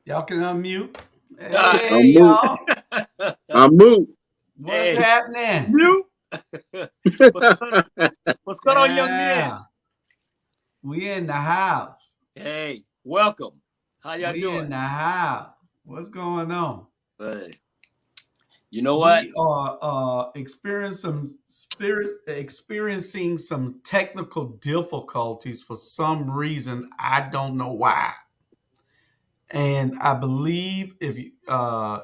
Y'all can unmute. I'm Hey, moved. y'all. I'm moved. What's Hey, happening? you. What's going on, young Yeah. men? We in the house. Hey, welcome. How y'all We doing? in the house. What's going on? Hey, you know what? We are experiencing some technical difficulties for some reason. I don't know why. And I believe if you,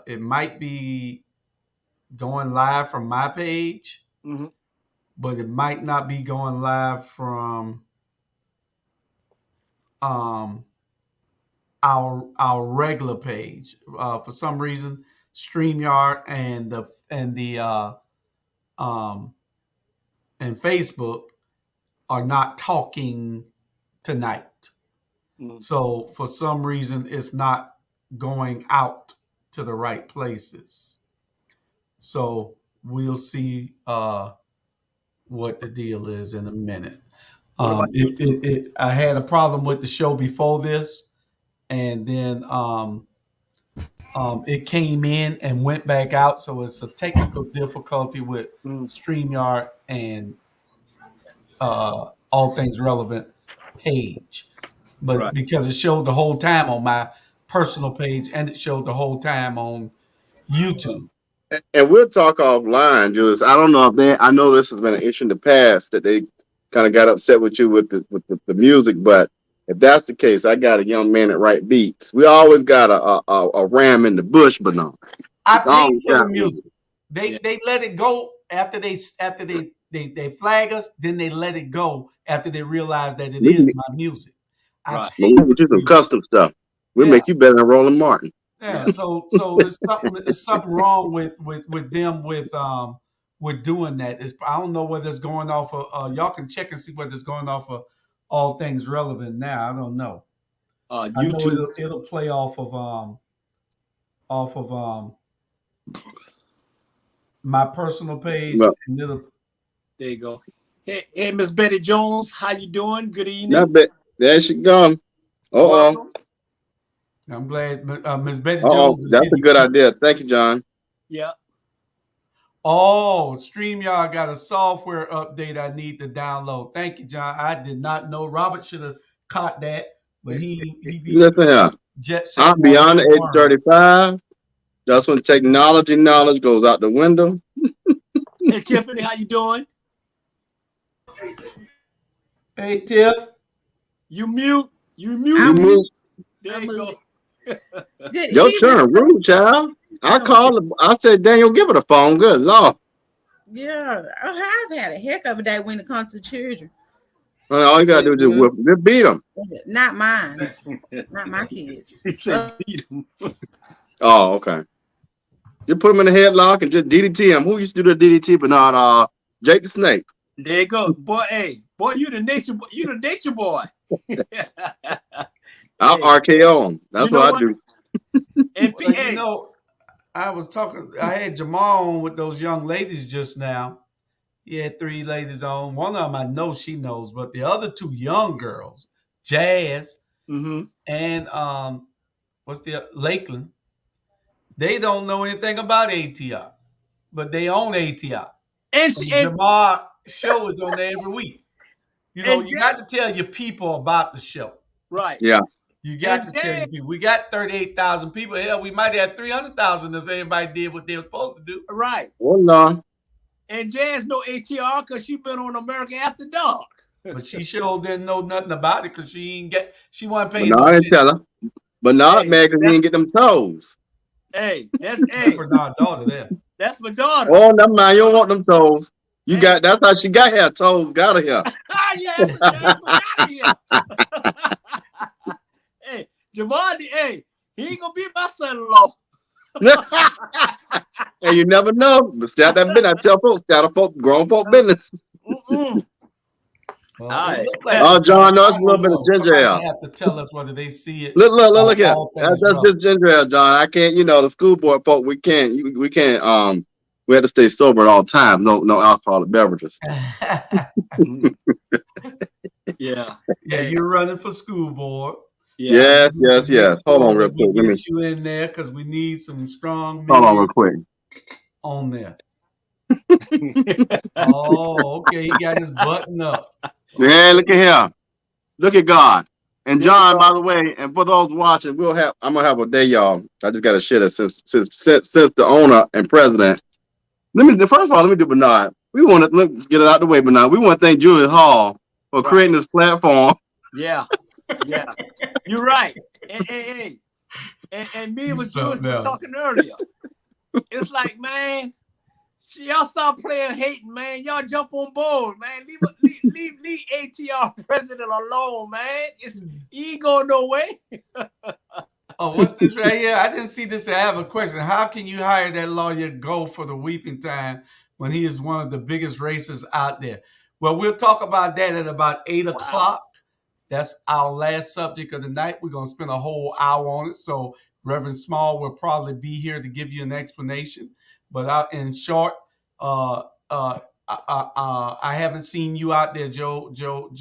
it might be going live from my page, hmm but it might not be going live from um, our regular page. For some reason, StreamYard and the um, and Facebook are not talking tonight. hmm So for some reason, it's not going out to the right places. So we'll see what the deal is in a minute. What about YouTube? I had a problem with the show before this, and then it came in and went back out. So it's a technical difficulty with Mm, StreamYard and All Things Relevant page. But right. because it showed the whole time on my personal page and it showed the whole time on YouTube. And we'll talk offline, Julius. I don't know if they. I know this has been an issue in the past that they kind of got upset with you with the music, but if that's the case, I got a young man that write beats. We always got a ram in the bush, but no, I it's paid always for the got one. music. They Yeah. they let it go after they flag us. Then they let it go after they realize that it We can, is my music. I Right. we paid can for do the some music. custom stuff. We'll Yeah, make you better than Roland Martin. yeah. Yeah. So it's something wrong with them with doing that. I don't know whether it's going off of y'all can check and see whether it's going off of All Things Relevant now. I don't know. I know YouTube. it'll play off of my personal page But and it'll There you go. Hey, Miss Betty Jones. How you doing? Good evening. not bad. There she gone. Uh oh. Welcome. I'm glad Miss Betty Uh oh. Jones is That's a getting good kicked. idea. Thank you, John. Yeah. Oh, StreamYard got a software update I need to download. Thank you, John. I did not know. Robert should have caught that, but he be Listen here. jet setting I'm on beyond every the age of worm. 35. That's when technology knowledge goes out the window. Hey, Tiffany. How you doing? Hey, Tiff. You mute. You You mute. I'm move moved. There I'm you go. moved. Did your he turn, rude replace? child. I Oh, called him. I said, Daniel, give her the phone. Good Lord. yeah. I've had a heck of a day when it comes to children. All you gotta do is just Mm-hmm. whip, just beat them. Not mine. Not my kids. He said beat him. Oh, okay. Just put them in a headlock and just DDT them. Who used to do the DDT, but not Jake the Snake? There you go, boy. Hey, boy, you the nature. You the nature boy. I'll Hey, RKO them. you That's know what I what? do. And Well, hey, I was talking. I had Jamal on with those young ladies just now. He had three ladies on. One of them I know she knows, but the other two young girls, Jazz mm-hmm. and what's the Lakeland, they don't know anything about ATR, but they own ATR. and she, And Jamal show is on there every week. and You got to tell your people about the show. right, Yeah. You got and to tell Jazz, your people. We got 38,000 people. Hell, we might have 300,000 if everybody did what they were supposed to do. right, Hold on. and Jazz know ATR because she been on American After Dark. But she sure didn't know nothing about it because she wasn't But paying now no I didn't attention. tell her. But not Hey, mad because he that's didn't get them toes. that's That's Bernard's daughter there. that's my daughter. Oh, never mind. You don't want them toes. You Hey, got that's how she got here. Toes got her here. yeah, that's what out of here. Hey, Javon, hey, he ain't gonna be my son-in-law. And you never know. But stay out that business. I tell folks, stay out of folk, grown folk business. Mm-mm. Well, All it right. looked like Oh, it's going. John, no, I it's a little don't bit of know. ginger Somebody ale. have to tell us whether they see it Look on here. all things That's relevant. just ginger ale, John. I can't, the school board folk, we can't, we have to stay sober at all times. No alcoholic beverages. Mm. Yeah. Yeah, Hey, you're running for school board. Yeah. Yes, We need to yes, make yes. Hold sure on real that we quick. Let me get you in there because we need some strong hold on real men quick. on there. Oh, okay. He got his button up. Yeah, Okay. look at here. Look at God. And There you John, go. by the way, and for those watching, I'm gonna have a day, y'all. I just gotta share this since the owner and president. First of all, let me do Bernard. We want to get it out the way, Bernard. We want to thank Julius Hall for Right. creating this platform. Yeah. Yeah. You're right. And me and He's what Jules something was else. talking earlier. It's like, man, y'all stop playing hating, man. Y'all jump on board, man. Leave ATR president alone, man. He ain't going no way. Oh, what's this right here? I didn't see this. I have a question. How can you hire that lawyer go for the weeping time when he is one of the biggest racists out there? Well, we'll talk about that at about 8 Wow. o'clock. That's our last subject of the night. We're going to spend a whole hour on it. So Reverend Small will probably be here to give you an explanation. But in short, I haven't seen you out there, Joanne.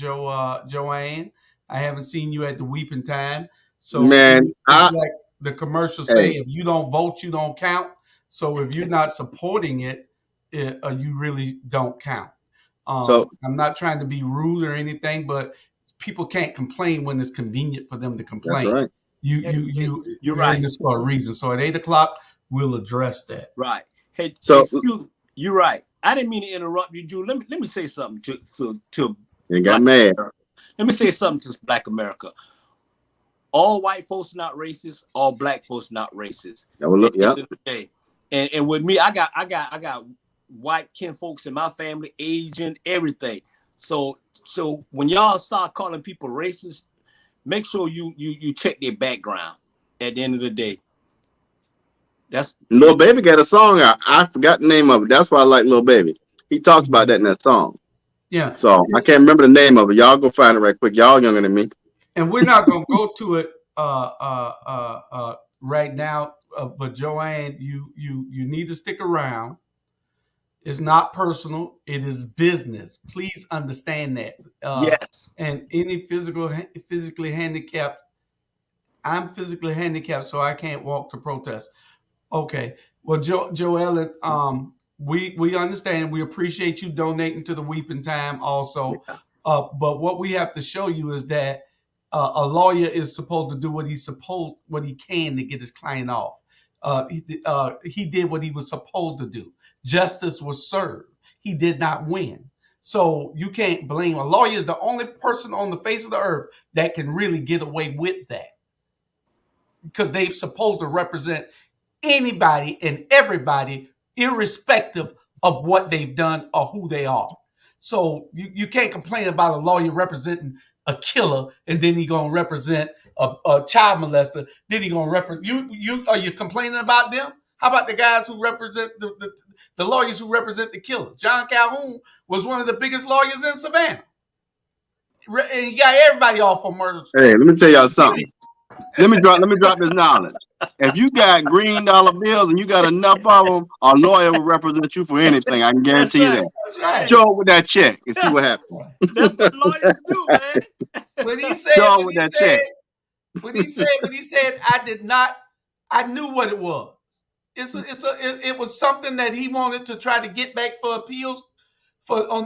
I haven't seen you at the weeping time. So Man, it's like the commercials say, hey, if you don't vote, you don't count. So if you're not supporting it, you really don't count. so I'm not trying to be rude or anything, but people can't complain when it's convenient for them to that's complain. right. You're You're in right. this for a reason. So at 8 o'clock, we'll address that. Right. Hey, So excuse, you're right. I didn't mean to interrupt you, Jude. Let me say something to you got Black mad. America. Let me say something to Black America. All white folks not racist. All black folks not racist. That will look, At the yeah. end of the day. And with me, I got white kin folks in my family, Asian, everything. So when y'all start calling people racist, make sure you check their background. At the end of the day, that's Lil Baby got a song out. I forgot the name of it. That's why I like Lil Baby. He talks about that in that song. Yeah. So I can't remember the name of it. Y'all go find it right quick. Y'all younger than me. And we're not going to go to it right now. But Joanne, you need to stick around. It's not personal. It is business. Please understand that. yes. And any physically handicapped, I'm physically handicapped, so I can't walk to protest. Okay. Well, Joellen, we understand. We appreciate you donating to the Weeping Time also. Yeah. But what we have to show you is that a lawyer is supposed to do what he can to get his client off. He did what he was supposed to do. Justice was served. He did not win. So you can't blame a lawyer. Is the only person on the face of the earth that can really get away with that, because they're supposed to represent anybody and everybody, irrespective of what they've done or who they are. So you can't complain about a lawyer representing a killer and then he gonna represent a child molester. Then he gonna represent you. Are you complaining about them? How about the guys who represent the lawyers who represent the killers? John Calhoun was one of the biggest lawyers in Savannah, and he got everybody off for murder. Hey, let me tell y'all something. Let me drop this knowledge. If you got green dollar bills and you got enough of them, a lawyer will represent you for anything. I can guarantee you that. That's right. Show up with that check and see what happens. That's what lawyers do, man. When he Show up with that check. when he said, I knew what it was. It was something that he wanted to try to get back for appeals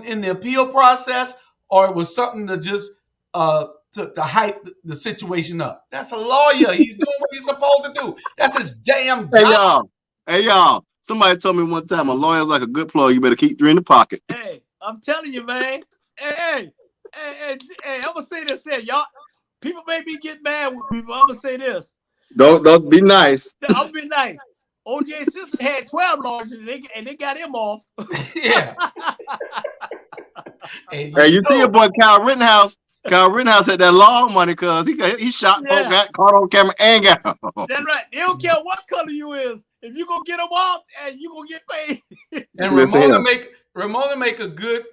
in the appeal process, or it was something to just to hype the situation up. That's a lawyer. He's doing what he's supposed to do. That's his damn job. Hey y'all. Somebody told me one time a lawyer's like a good plug. You better keep 3 in the pocket. Hey, I'm telling you, man. Hey, I'm gonna say this here, y'all. People may be getting mad with me, but I'm gonna say this. Don't be nice. I'm gonna be nice. OJ's sister had 12 lawyers and they got him off. Yeah. Hey, you see your boy Kyle Rittenhouse. Kyle Rittenhouse had that long money because he shot folks, got caught on camera, and got them. That's right. They don't care what color you is. If you gonna get them off, and you gonna get paid. And Ramona make a good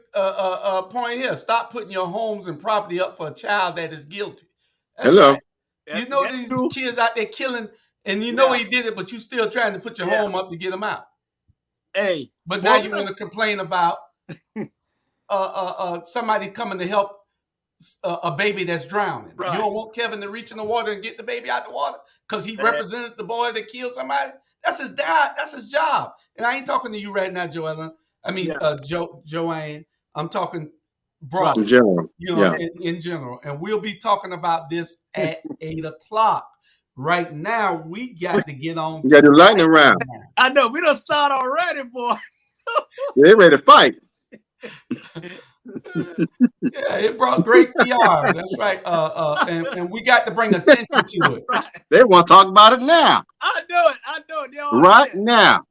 point here. Stop putting your homes and property up for a child that is guilty. That's Hello. right. You know these kids out there killing, and you know he did it, but you still trying to put your home up to get them out. Hey, but now you want to complain about somebody coming to help a baby that's drowning. Right. You don't want Kevin to reach in the water and get the baby out the water because he Man. represented the boy that killed somebody. That's his dad. That's his job. And I ain't talking to you right now, Joellen. I mean, Joanne. I'm talking broadly, in general. you know, in general. And we'll be talking about this at 8 o'clock. Right now, we got to get on. You got the lightning round. I know we don't start already, boy. They're ready to fight. Yeah, it brought great PR. That's right. And we got to bring attention to it. Right. They want to talk about it now. I know it. Right now.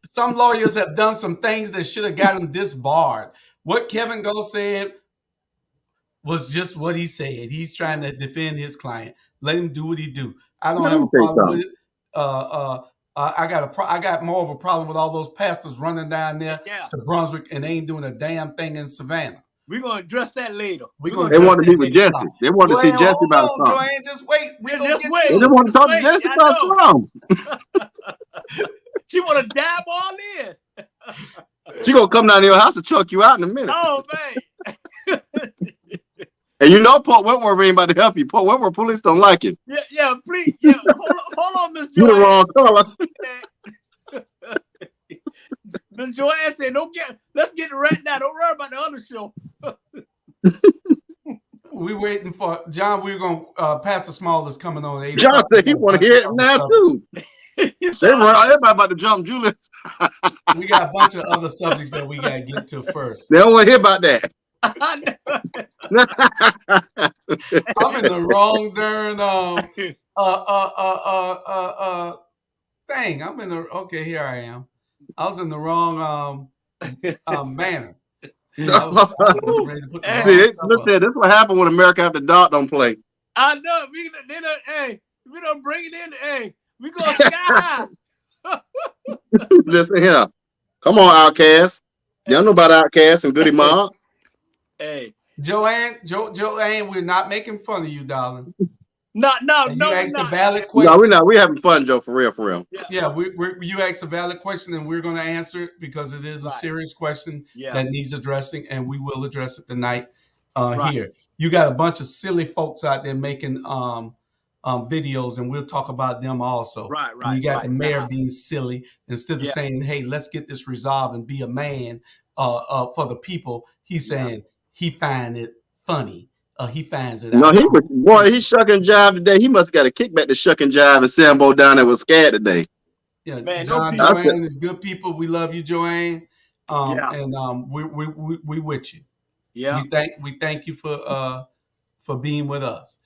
Some lawyers have done some things that should have gotten disbarred. What Kevin Go said was just what he said. He's trying to defend his client. Let him do what he do. I don't have a problem with it. I got more of a problem with all those pastors running down there to Brunswick and they ain't doing a damn thing in Savannah. We're gonna address that later. They want to meet with Jesse. They want to see Jesse about something. Joanne, just wait. Just wait. They want to talk to Jesse about something. She want to dab all in. She gonna come down to your house and choke you out in a minute. Oh man. And you know Port Wentworth ain't about to help you. Port Wentworth police don't like it. Yeah, please. Yeah, hold on, Miss Joanne. You're the wrong color. Miss Joanne said, let's get it right now. Don't worry about the other show. We waiting for John. We're gonna Pastor Small is coming on 8 John said he want to hear it now too. Everybody about to jump Julius. We got a bunch of other subjects that we gotta get to first. They don't want to hear about that. I'm in the wrong darn thing. I'm in the here I am. I was in the wrong manner. Look there, this is what happened when America After Dark don't play. I know. We don't bring it in. Hey, we go sky high. Listen here. Come on, Outcast. Y'all know about Outcast and Goody Mob. Hey, Joanne, we're not making fun of you, darling. No. You asked a valid question. No, we're not. We're having fun, Joe. For real. Yeah, you asked a valid question, and we're going to answer it because it is a serious question that needs addressing, and we will address it tonight here. You got a bunch of silly folks out there making videos, and we'll talk about them also. Right. You got the mayor being silly instead of saying, "Hey, let's get this resolved and be a man for the people." He's saying he finds it funny. He finds it. No, he shuck and jive today. He must have got a kickback to shuck and jive and Sambo down there was scared today. Yeah, man, Joanne is good people. We love you, Joanne. And we with you. Yeah. We thank you for being with us.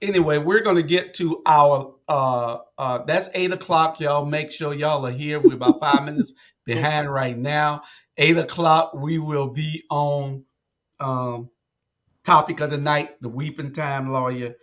Anyway, we're gonna get to our that's 8 o'clock, y'all. Make sure y'all are here. We're about 5 minutes behind right now. 8 o'clock, we will be on topic of the night, the Weeping Time lawyer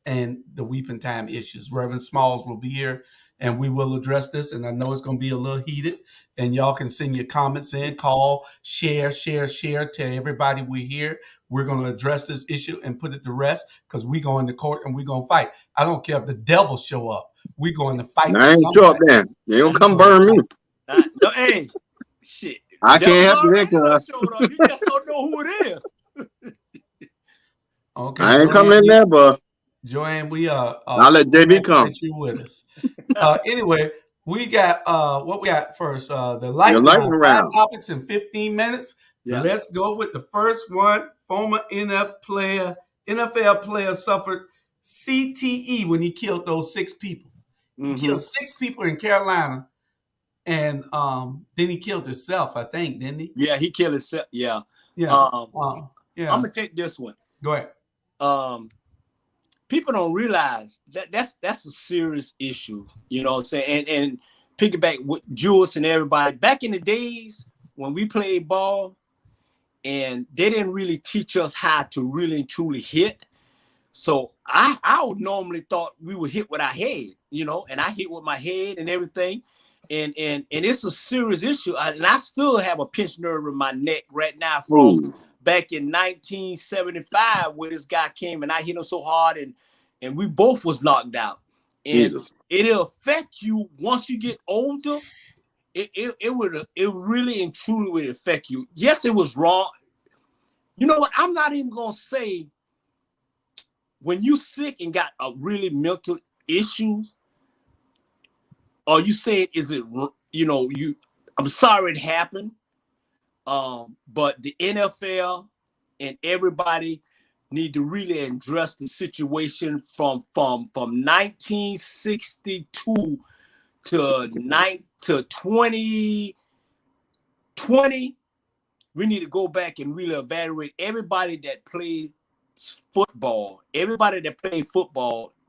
and the Weeping Time issues. Reverend Smalls will be here and we will address this. And I know it's going to be a little heated and y'all can send your comments in, call, share, tell everybody we're here. We're going to address this issue and put it to rest because we're going to court and we're going to fight. I don't care if the devil show up. We're going to fight. I ain't sure up there. You don't come burn me. No, hey, shit. I can't help you. You just don't know who it is. Okay, I ain't coming in there, but Joanne, we I'll let JB come. You with us. Anyway, we got what we got first. The lightning round. 5 topics in 15 minutes. Yeah. Let's go with the first one. Former NFL player suffered CTE when he killed those 6 people. He killed 6 people in Carolina. And then he killed himself, I think, didn't he? Yeah, he killed himself. Yeah. I'm gonna take this one. Go ahead. People don't realize that's a serious issue. You know what I'm saying? And piggyback with Jules and everybody. Back in the days when we played ball, and they didn't really teach us how to really and truly hit. So I would normally thought we would hit with our head, you know, and I hit with my head and everything. And it's a serious issue. And I still have a pinched nerve in my neck right now from back in 1975 where this guy came and I hit him so hard and we both was knocked out. And it'll affect you once you get older. It really and truly would affect you. Yes, it was wrong. You know what? I'm not even gonna say when you sick and got a really mental issues, or you say is it you? I'm sorry it happened, but the NFL and everybody need to really address the situation from 1962 to 2020. We need to go back and really evaluate everybody that played football,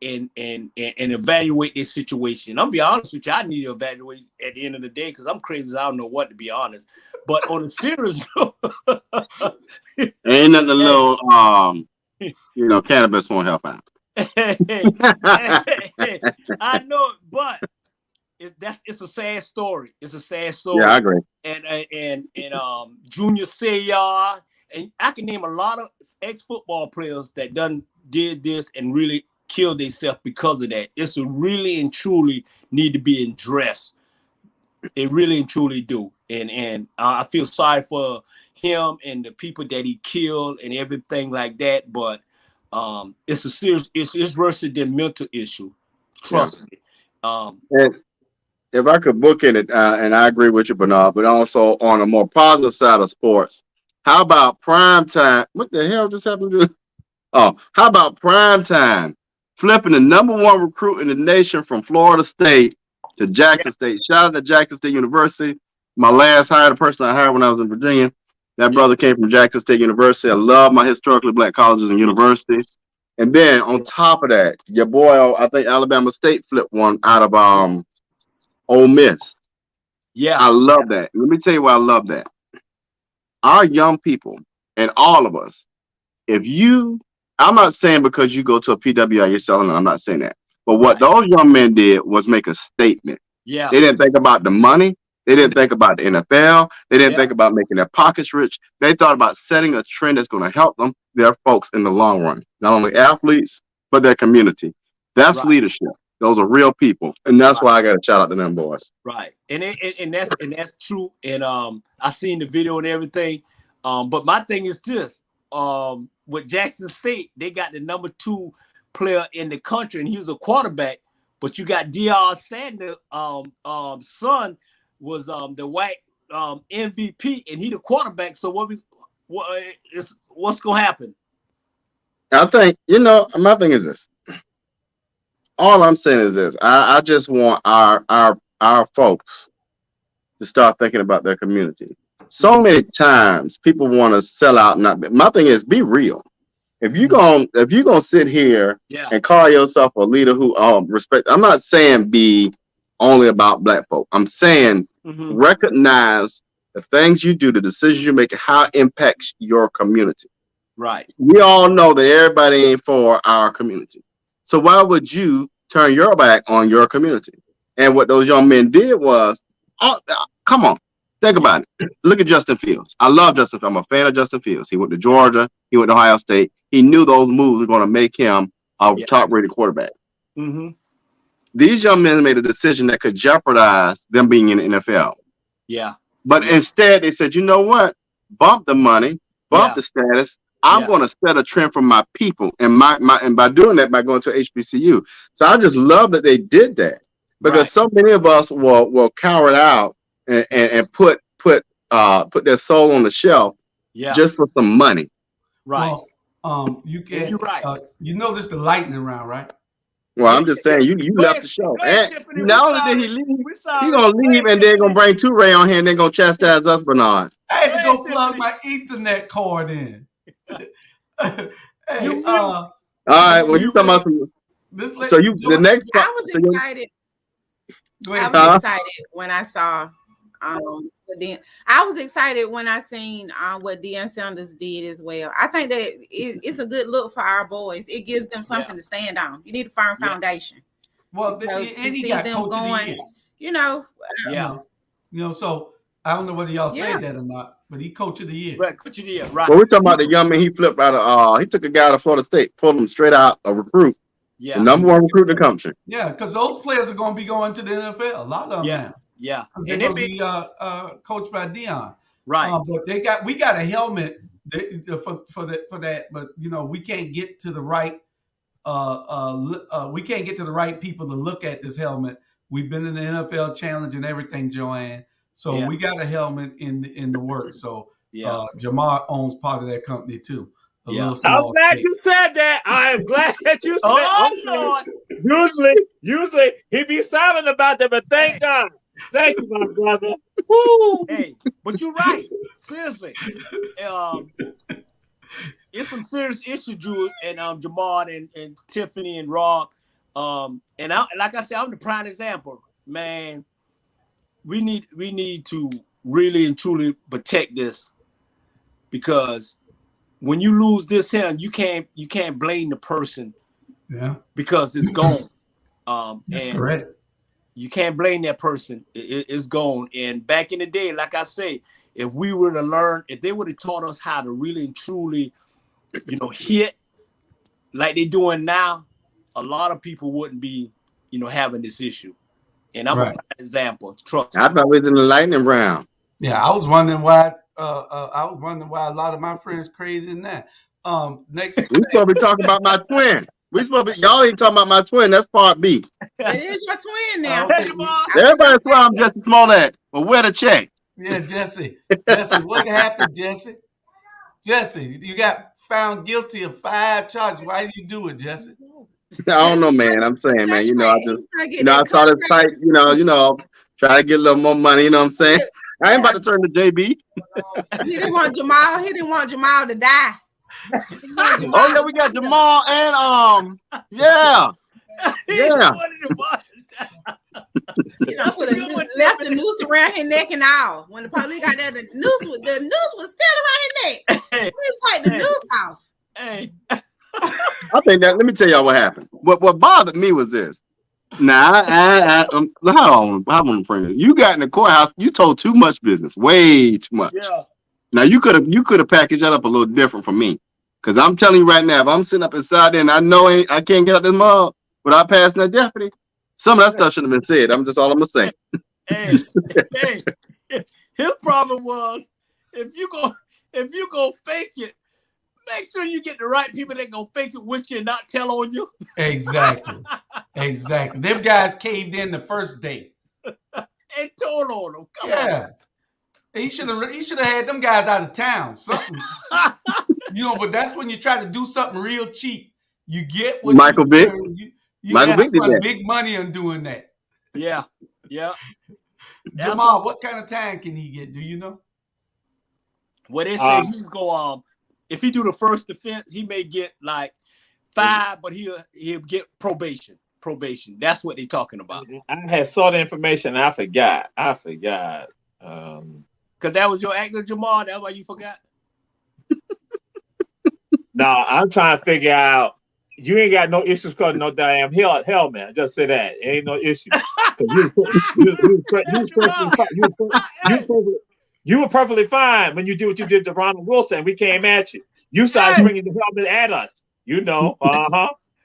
and evaluate this situation. I'm be honest with you, I need to evaluate at the end of the day because I'm crazy. I don't know what, to be honest. But on a serious note, ain't nothing a little cannabis won't help out. I know, but it's a sad story. It's a sad story. Yeah, I agree. And Junior Seau, and I can name a lot of ex-football players that did this and really killed themselves because of that. It's a really and truly need to be addressed. It really and truly do. And I feel sorry for him and the people that he killed and everything like that. But it's a serious. It's worse than mental issue. Trust me. And if I could book in it, and I agree with you, Bernard, but also on a more positive side of sports, how about prime time? What the hell just happened to? Oh, how about prime time? Flipping the #1 recruit in the nation from Florida State to Jackson State. Shout out to Jackson State University. My last hire, the person I hired when I was in Virginia, that brother came from Jackson State University. I love my historically black colleges and universities. And then on top of that, your boy, I think Alabama State flipped one out of Ole Miss. Yeah, I love that. Let me tell you why I love that. Our young people and all of us, I'm not saying because you go to a PWI, you're selling it. I'm not saying that. But what those young men did was make a statement. Yeah. They didn't think about the money. They didn't think about the NFL. They didn't think about making their pockets rich. They thought about setting a trend that's going to help them, their folks in the long run. Not only athletes, but their community. That's leadership. Those are real people. And that's why I got to shout out to them boys. Right. And that's true. And I seen the video and everything. But my thing is this. With Jackson State, they got the #2 player in the country, and he was a quarterback. But you got Deion Sanders' son was the white MVP, and he the quarterback. So what's gonna happen? I think my thing is this. All I'm saying is this. I just want our folks to start thinking about their community. So many times people want to sell out. My thing is be real. If you're gonna sit here and call yourself a leader who respect, I'm not saying be only about black folk. I'm saying recognize the things you do, the decisions you make, how it impacts your community. Right. We all know that everybody ain't for our community. So why would you turn your back on your community? And what those young men did was, come on. Think about it. Look at Justin Fields. I love Justin Fields. I'm a fan of Justin Fields. He went to Georgia. He went to Ohio State. He knew those moves were going to make him a top-rated quarterback. Mm-hmm. These young men made a decision that could jeopardize them being in the NFL. Yeah. But instead, they said, you know what? Bump the money, bump the status. I'm going to set a trend for my people. And and by doing that, by going to HBCU. So I just love that they did that. Because so many of us will cower it out and put their soul on the shelf just for some money. Right. Well, you're right. This is the lightning round, right? Well, I'm just saying you left the show. And not only did he leave, he's gonna leave and they're gonna bring Ray on here and they're gonna chastise us, Bernard. I had to go plug my Ethernet cord in. Hey, all right, well you talking about the next part. I was excited. I was excited when I saw I was excited when I seen what Deion Sanders did as well. I think that it's a good look for our boys. It gives them something to stand on. You need a firm foundation. Well, to see them going, so I don't know whether y'all said that or not, but he coach of the year. Right, coach of the year, right. Well, we're talking about the young man he flipped out of he took a guy out of Florida State, pulled him straight out, a recruit. Yeah. The #1 recruit in the country. Yeah, because those players are going to be going to the NFL. A lot of them now. Yeah. They're going to be coached by Deion. Right. But we got a helmet for that. But we can't get to the right. We can't get to the right people to look at this helmet. We've been in the NFL Challenge and everything, Joanne. So we got a helmet in the works. So Jamar owns part of that company too. A little small I'm glad stake. you said that. I am glad that you said. Lord. Usually he be silent about that, but thank God. Thank you, my brother. Woo. Hey, but you're right. Seriously. It's some serious issue, Drew and Jamar and Tiffany and Rob. And like I said, I'm the prime example. Man, we need to really and truly protect this, because when you lose this here, you can't blame the person. Yeah. Because it's gone. That's and correct. You can't blame that person. It's gone. And back in the day, like I say, if we were to learn, if they would have taught us how to really and truly, hit like they're doing now, a lot of people wouldn't be, having this issue. And I'm a prime example. Trust me. I thought we was in the lightning round. Yeah, I was wondering why. A lot of my friends crazy in that. Next, we supposed to be talking about my twin. Y'all ain't talking about my twin. That's part B. It is your twin now. Everybody swear I'm Jesse Smollett. But where the check? Yeah, Jesse. Jesse, what happened, Jesse? Jesse, you got found guilty of 5 charges. Why did you do it, Jesse? I don't know, man. I'm saying, man. I saw this site. Try to get a little more money. You know what I'm saying? I ain't about to turn to JB. He didn't want Jamal to die. Oh yeah, we got Jamal and yeah. Left the noose around his neck and all. When the police got there, the noose was still around his neck. We take the noose off. Hey. I think that. Let me tell y'all what happened. What bothered me was this. Now, how on friend? You got in the courthouse. You told too much business, way too much. Yeah. Now you could have packaged that up a little different from me, because I'm telling you right now, if I'm sitting up inside there and I know I can't get out this mug without passing that jeopardy, some of that stuff should have been said. I'm all I'm gonna say. Hey, his problem was if you go fake it, make sure you get the right people that gonna fake it with you and not tell on you. Exactly. Them guys caved in the first day and told on them. Come on. He should have had them guys out of town. Something. But that's when you try to do something real cheap. You get what Michael Vick. You Michael Vick did that. Big money on doing that. Yeah. Jamal, what kind of time can he get? Do you know? Well, they say he's going if he do the first offense, he may get like 5, but he'll get probation. That's what they're talking about. I had saw the information. I forgot. Because that was your actor, Jamal. That's why you forgot. No, I'm trying to figure out. You ain't got no issues because no damn hell, man. Just say that. It ain't no issue. You were perfectly fine when you did what you did to Ronald Wilson. We came at you. You started bringing the helmet at us.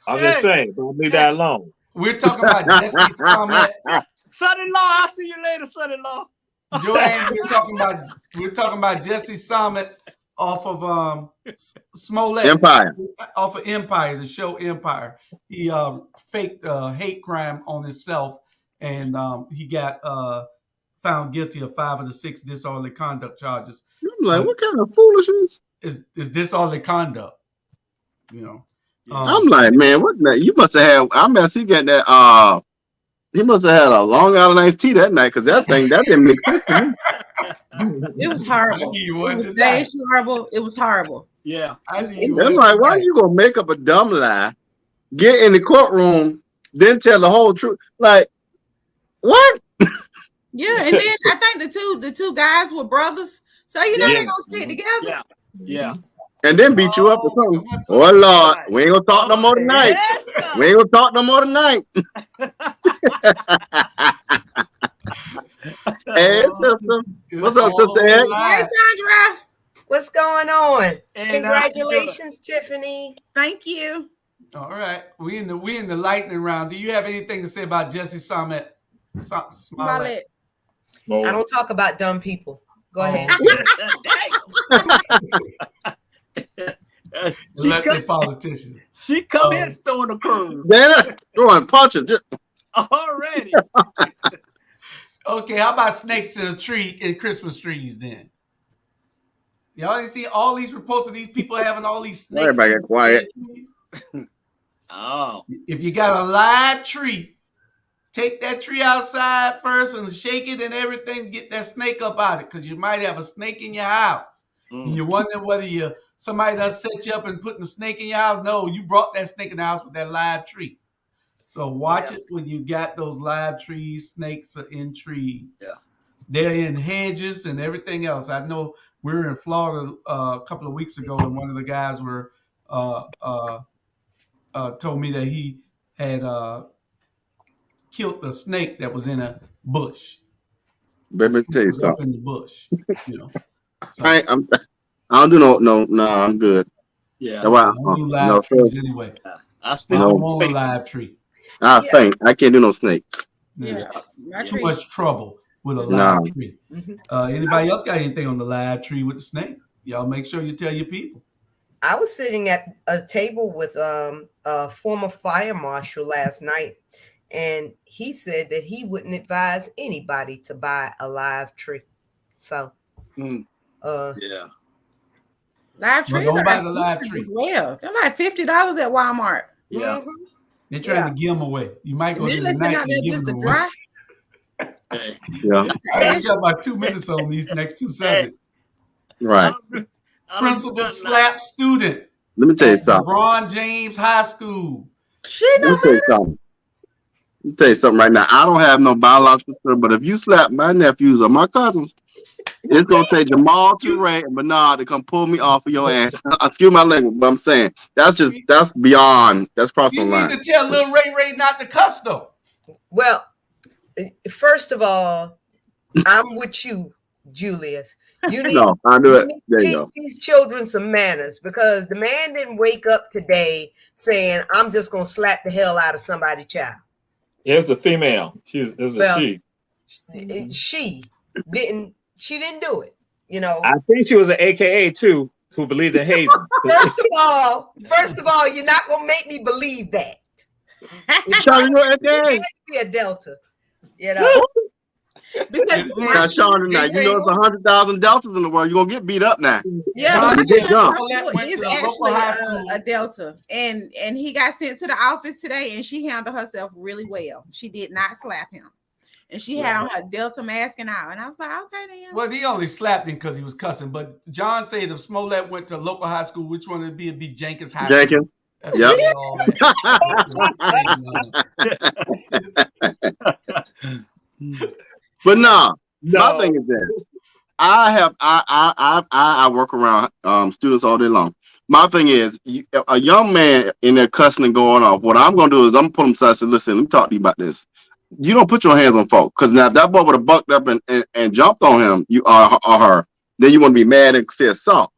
I'm just saying. Don't leave that alone. We're talking about Jesse Smollett. Son-in-law, I'll see you later, son-in-law. Joanne, we're talking about Jesse Smollett off of Smollett Empire. Off of Empire, the show Empire. He faked hate crime on himself, and he got found guilty of 5 of the 6 disorderly conduct charges. I'm like, what kind of foolishness is disorderly conduct? I'm like, man, what? You must have had. He got that. He must have had a Long Island iced tea that night, because that didn't make sense to me. It was horrible. It was horrible. Yeah. I'm like, why are you gonna make up a dumb lie, get in the courtroom, then tell the whole truth? Like, what? Yeah, and then I think the two guys were brothers, so they're gonna stick together. Yeah. And then beat you up or something. Oh Lord, we ain't gonna talk no more tonight. We ain't gonna talk no more tonight. Hey, sister. What's up, sister? Hey, Sandra. What's going on? And congratulations, Tiffany. Thank you. All right, we in the lightning round. Do you have anything to say about Jesse Smollett? I don't talk about dumb people. Go ahead. Let's say politicians. She come in throwing a curve. They're throwing punches. Already. Okay, how about snakes in a tree in Christmas trees then? Y'all didn't see all these reports of these people having all these snakes. Everybody get quiet. Oh. If you got a live tree, take that tree outside first and shake it and everything. Get that snake up out of it because you might have a snake in your house. And you're wondering whether somebody done set you up and putting a snake in your house. No, you brought that snake in the house with that live tree. So watch it when you got those live trees. Snakes are in trees. Yeah. They're in hedges and everything else. I know we were in Florida a couple of weeks ago, and one of the guys told me that he had killed the snake that was in a bush. Let me tell you Up something. in the bush, So, I don't do no. I'm good. Yeah. That's why, don't do live trees anyway. I still don't want a live tree. I faint. I can't do no snake. Yeah. Too much trouble with a live tree. Anybody else got anything on the live tree with the snake? Y'all make sure you tell your people. I was sitting at a table with a former fire marshal last night, and he said that he wouldn't advise anybody to buy a live tree. So, yeah. Live trees don't are buy the live tree. Well, they're like $50 at Walmart. Yeah. They're trying to give them away. You might go to the night and give them away. Yeah. We got about 2 minutes on these next two subjects. Right. Principal slap student. Let me tell you something. LeBron James High School. Let me tell you something right now. I don't have no biological children, but if you slap my nephews or my cousins, it's gonna take Jamal, Touré, and Bernard to come pull me off of your ass. Excuse my language, but I'm saying that's beyond. That's crossing the line. You need to tell Lil Ray not to cuss though. well, first of all, I'm with you, Julius. You need I'll do it. to There you teach go. these children some manners, because the man didn't wake up today saying, "I'm just gonna slap the hell out of somebody's child." It's a female. She. She didn't do it. You know. I think she was an AKA too, who believed in hazing. First of all, you're not gonna make me believe that. Sean, you're AKA. Be a Delta, you know. Because Now, Sean, now you know it's 100,000 deltas in the world. You're gonna get beat up now. yeah, You get jumped. he's actually a Delta, and he got sent to the office today, and she handled herself really well. She did not slap him, and she had on her Delta mask and all. And I was like, okay, then. Well, he only slapped him because he was cussing. But John said if Smollett went to local high school, which one would it be? It'd be Jenkins High School. Jenkins. That's Yep. But no. My thing is this. I work around students all day long. My thing is, a young man in there cussing and going off. What I'm gonna do is I'm gonna put him aside and say, listen, let me talk to you about this. You don't put your hands on folk, because now if that boy would have bucked up and jumped on him, you or her, then you want to be mad and say assault.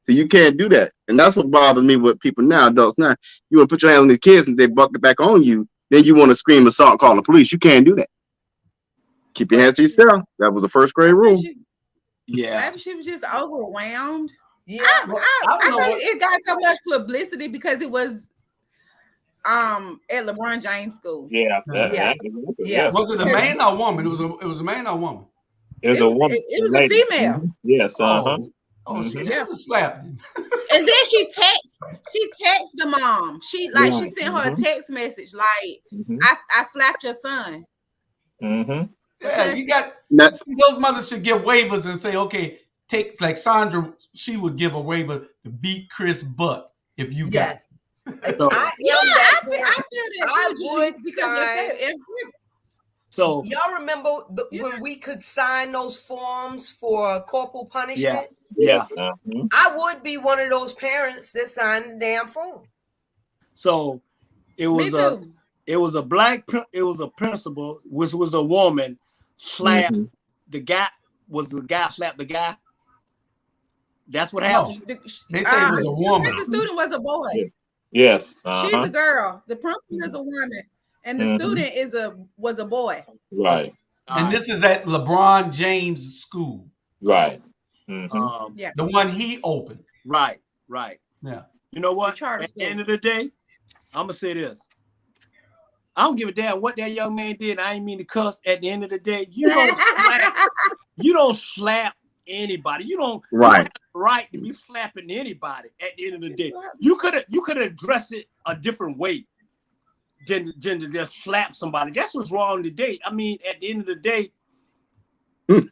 So you can't do that. And that's what bothers me with people now, adults now. You want to put your hands on these kids and they buck it back on you, then you want to scream assault and call the police. You can't do that. Keep your hands to yourself. That was a first grade rule. Maybe she was just overwhelmed. Yeah, I think it got so much publicity because it was at LeBron James School. Yeah. Was it a man or a woman? It was a man or a woman. It was a woman. It was a female. Yes. She never slapped him. And then she texted the mom. She sent her a text message like, I slapped your son. Yeah, you got those mothers should give waivers and say, okay, take like Sandra, she would give a waiver to beat Chris butt if you got it. I feel that I would because So y'all remember when we could sign those forms for corporal punishment? Yeah. I would be one of those parents that signed the damn form. So it was a principal, which was a woman, slapped the guy. Was the guy slapped the guy? That's what happened. No, they say it was a woman. The student was a boy. Yes. She's a girl. The principal is a woman, and the student was a boy. Right. And this is at LeBron James School. Right. Mm-hmm. Yeah. The one he opened. Right. Yeah. You know what? The charter At the school. end of the day, I'm gonna say this. I don't give a damn what that young man did. I ain't mean to cuss. At the end of the day, you don't slap anybody. You don't have the right to be slapping anybody. At the end of the day, you could have addressed it a different way than to just slap somebody. That's what's wrong today. I mean, at the end of the day, I'm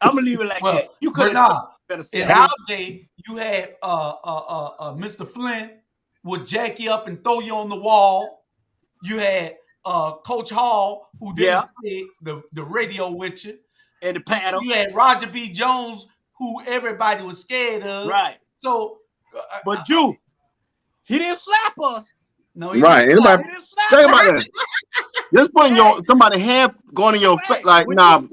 gonna leave it like that. You could have better in slap. our day, you had Mr. Flint would jack you up and throw you on the wall. You had Coach Hall, who didn't play the radio with you. And the paddle. You had Roger B. Jones, who everybody was scared of. Right. So, but he didn't slap us. No, he didn't slap. Think about that. Just putting somebody's hand going in your face, like, no.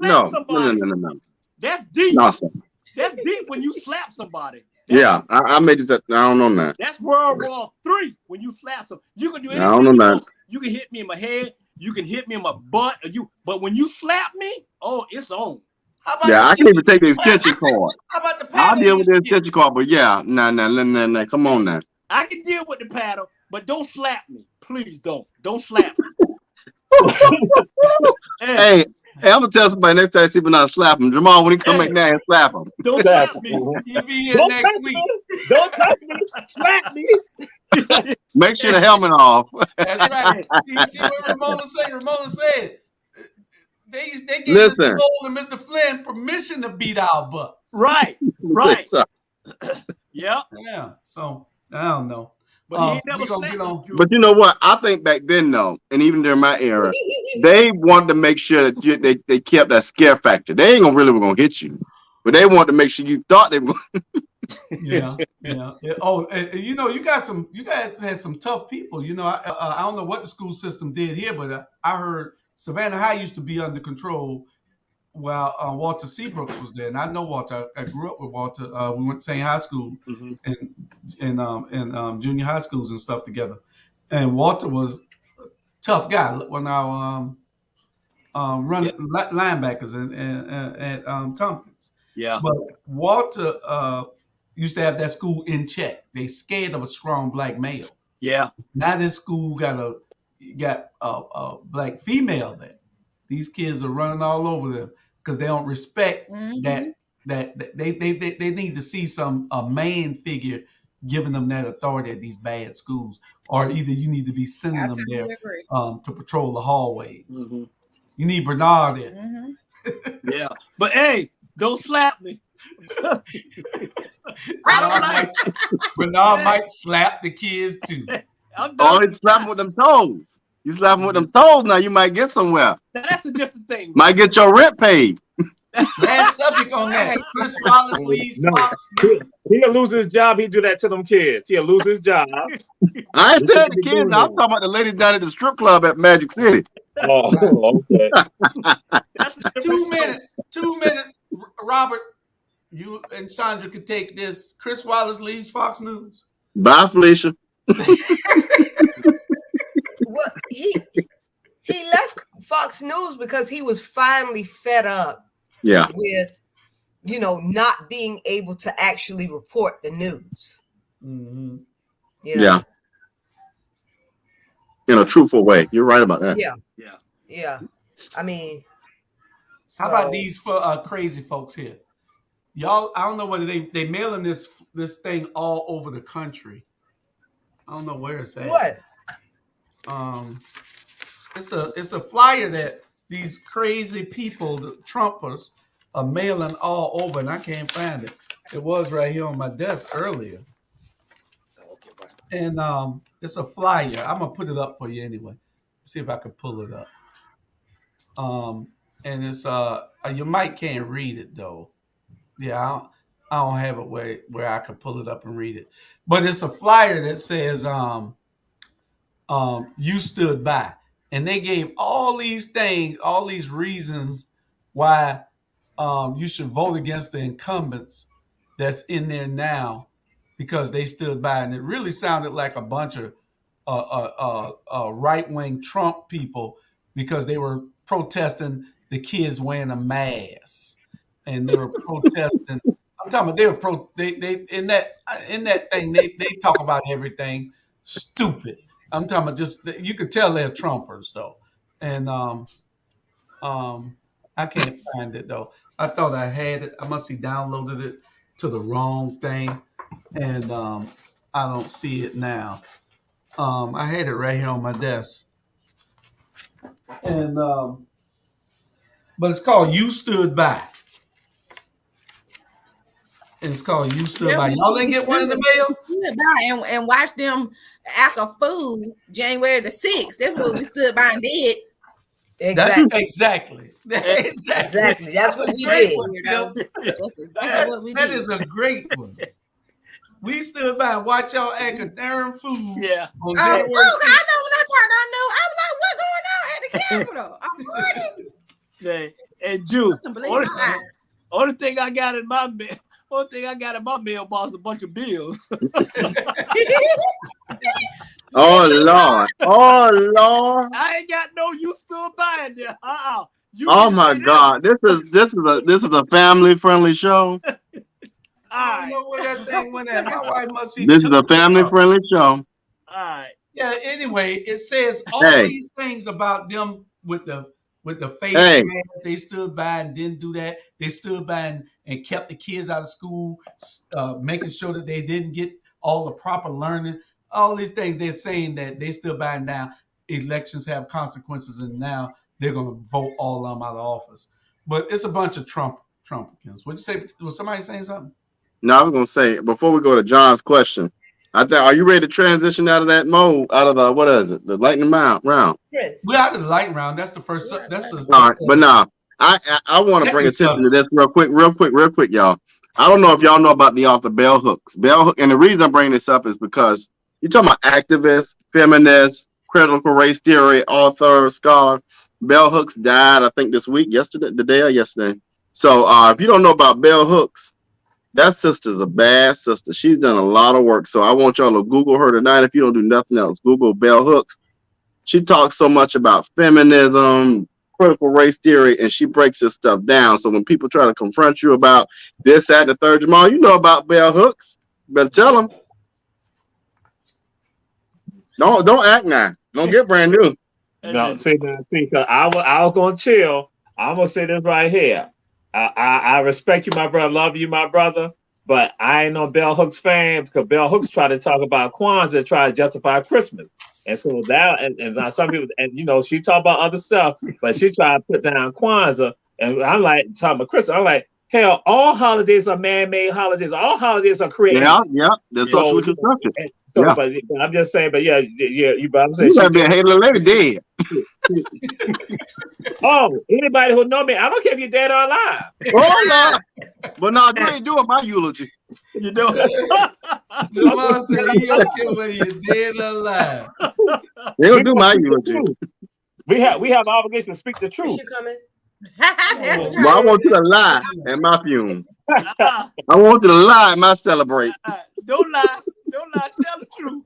That's deep. No, sir. That's deep when you slap somebody. I made this. I don't know that. That's World War III. When you slap some, you can do anything. I don't know that. You can hit me in my head. You can hit me in my butt. But when you slap me, it's on. I can even take the extension cord. How about the paddle? I'll deal with the extension cord, but nah. Come on now. I can deal with the paddle, but don't slap me. Please don't. Don't slap me. Hey, I'm gonna tell somebody next time I see me not slap him. Jamal, when he come back now and slap him. Don't slap me. He'll be here next week. Don't touch me. Slap me. Make sure the helmet off. That's right. See what Ramona said? Ramona said they gave Listen. Mr. Cole and Mr. Flynn permission to beat our butts. Right. Yeah. So I don't know. But he ain't never slapped you. But you know what? I think back then, though, and even during my era, they wanted to make sure that they kept that scare factor. They ain't gonna hit you, but they wanted to make sure you thought they were. Yeah. Oh, and you guys had some tough people. I don't know what the school system did here, but I heard Savannah High used to be under control while Walter Seabrooks was there, and I know Walter. I grew up with Walter. We went to same high school and junior high schools and stuff together. And Walter was a tough guy when I run linebackers at Tompkins. Yeah, but Walter used to have that school in check. They scared of a strong black male. Yeah. Now this school got a black female there. These kids are running all over them because they don't respect that they need to see a man figure giving them that authority at these bad schools, or either you need to be sending them there to patrol the hallways. Mm-hmm. You need Bernard there. Mm-hmm. Yeah, but hey, don't slap me. Bernard might slap the kids too. Oh, he's slapping with them toes. You slap them with them toes now, you might get somewhere. Now, that's a different thing. Might get your rent paid. Last subject on that. Chris Wallace leaves Fox. He'll lose his job. He do that to them kids. He'll lose his job. I ain't telling the kids. I'm talking about the ladies down at the strip club at Magic City. Oh, okay. 2 minutes. 2 minutes. Robert, you and Sandra could take this. Chris Wallace leaves Fox News. Bye, Felicia. Well, he left Fox News because he was finally fed up with, not being able to actually report the news. Mm-hmm. Yeah. In a truthful way. You're right about that. Yeah. I mean, how about these crazy folks here? Y'all, I don't know whether they mailing this thing all over the country. I don't know where it's at. What? It's a flyer that these crazy people, the Trumpers, are mailing all over, and I can't find it. It was right here on my desk earlier. And it's a flyer. I'm gonna put it up for you anyway. See if I can pull it up. And it's your mic can't read it though. Yeah, I don't have it where I can pull it up and read it. But it's a flyer that says you stood by. And they gave all these things, all these reasons why you should vote against the incumbents that's in there now because they stood by. And it really sounded like a bunch of right-wing Trump people because they were protesting the kids wearing a mask. and they were protesting. I'm talking about they were they in that thing they talk about everything stupid. I'm talking about just you could tell they're Trumpers though, and I can't find it though. I thought I had it. I must have downloaded it to the wrong thing, and I don't see it now. I had it right here on my desk, and but it's called "You Stood By." And it's called "You Stood By." Y'all didn't get one in the mail? Stood by and watch them act a fool January the 6th. That's what we stood by and did. Exactly. Exactly. That's what we did. That's exactly what we did. That is a great one. We stood by and watch y'all act a darn fool. Yeah. I know when I turned on new, I was like, "What's going on at the Capitol? I'm partying." Yeah. And Jude, only thing I got in my mail. One thing I got in my mailbox a bunch of bills. Oh Lord! Oh Lord! I ain't got no "You Stood By" in there. Oh my God! This is a family friendly show. I don't know where that thing went at. My wife must be. This is a family friendly show. All right. Yeah. Anyway, it says all these things about them with the face masks. They stood by and didn't do that. They stood by and kept the kids out of school, making sure that they didn't get all the proper learning. All these things they're saying that they stood by and now elections have consequences and now they're going to vote all of them out of office. But it's a bunch of Trumpicans. What'd you say? Was somebody saying something? No, I was going to say, before we go to John's question, are you ready to transition out of that mode, out of the lightning round? Yes. We're out of the lightning round. That's the first. All right, but now I want to bring attention to this real quick, y'all. I don't know if y'all know about the author Bell Hooks. And the reason I'm bringing this up is because you're talking about activist, feminist, critical race theory, author, scholar. Bell Hooks died, I think, the day or yesterday. So if you don't know about Bell Hooks, that sister's a bad sister. She's done a lot of work. So I want y'all to Google her tonight. If you don't do nothing else, Google Bell Hooks. She talks so much about feminism, critical race theory, and she breaks this stuff down. So when people try to confront you about this, that, and the third, Jamal, you know about Bell Hooks. You better tell them. Don't act now. Don't get brand new. No, see, because I was going to chill. I'm going to say this right here. I respect you, my brother. Love you, my brother. But I ain't no Bell Hooks fan because Bell Hooks try to talk about Kwanzaa and try to justify Christmas. And so that, and some people, and she talk about other stuff, but she try to put down Kwanzaa. And I'm like, talking about Christmas. I'm like, hell, all holidays are man-made holidays. All holidays are created. Yeah. They're socially constructed. So, yeah. But I'm just saying, but yeah, I'm saying you gotta be a Halo lady dead. Oh, anybody who know me, I don't care if you're dead or alive. Oh no, but no, you ain't doing my eulogy. You know, Jamal said he don't care whether you're dead or alive. They don't do my eulogy. We have obligation to speak the truth. You coming? Well, I want you to lie at my funeral. I want you to lie at my celebrate. Don't lie. Tell the truth.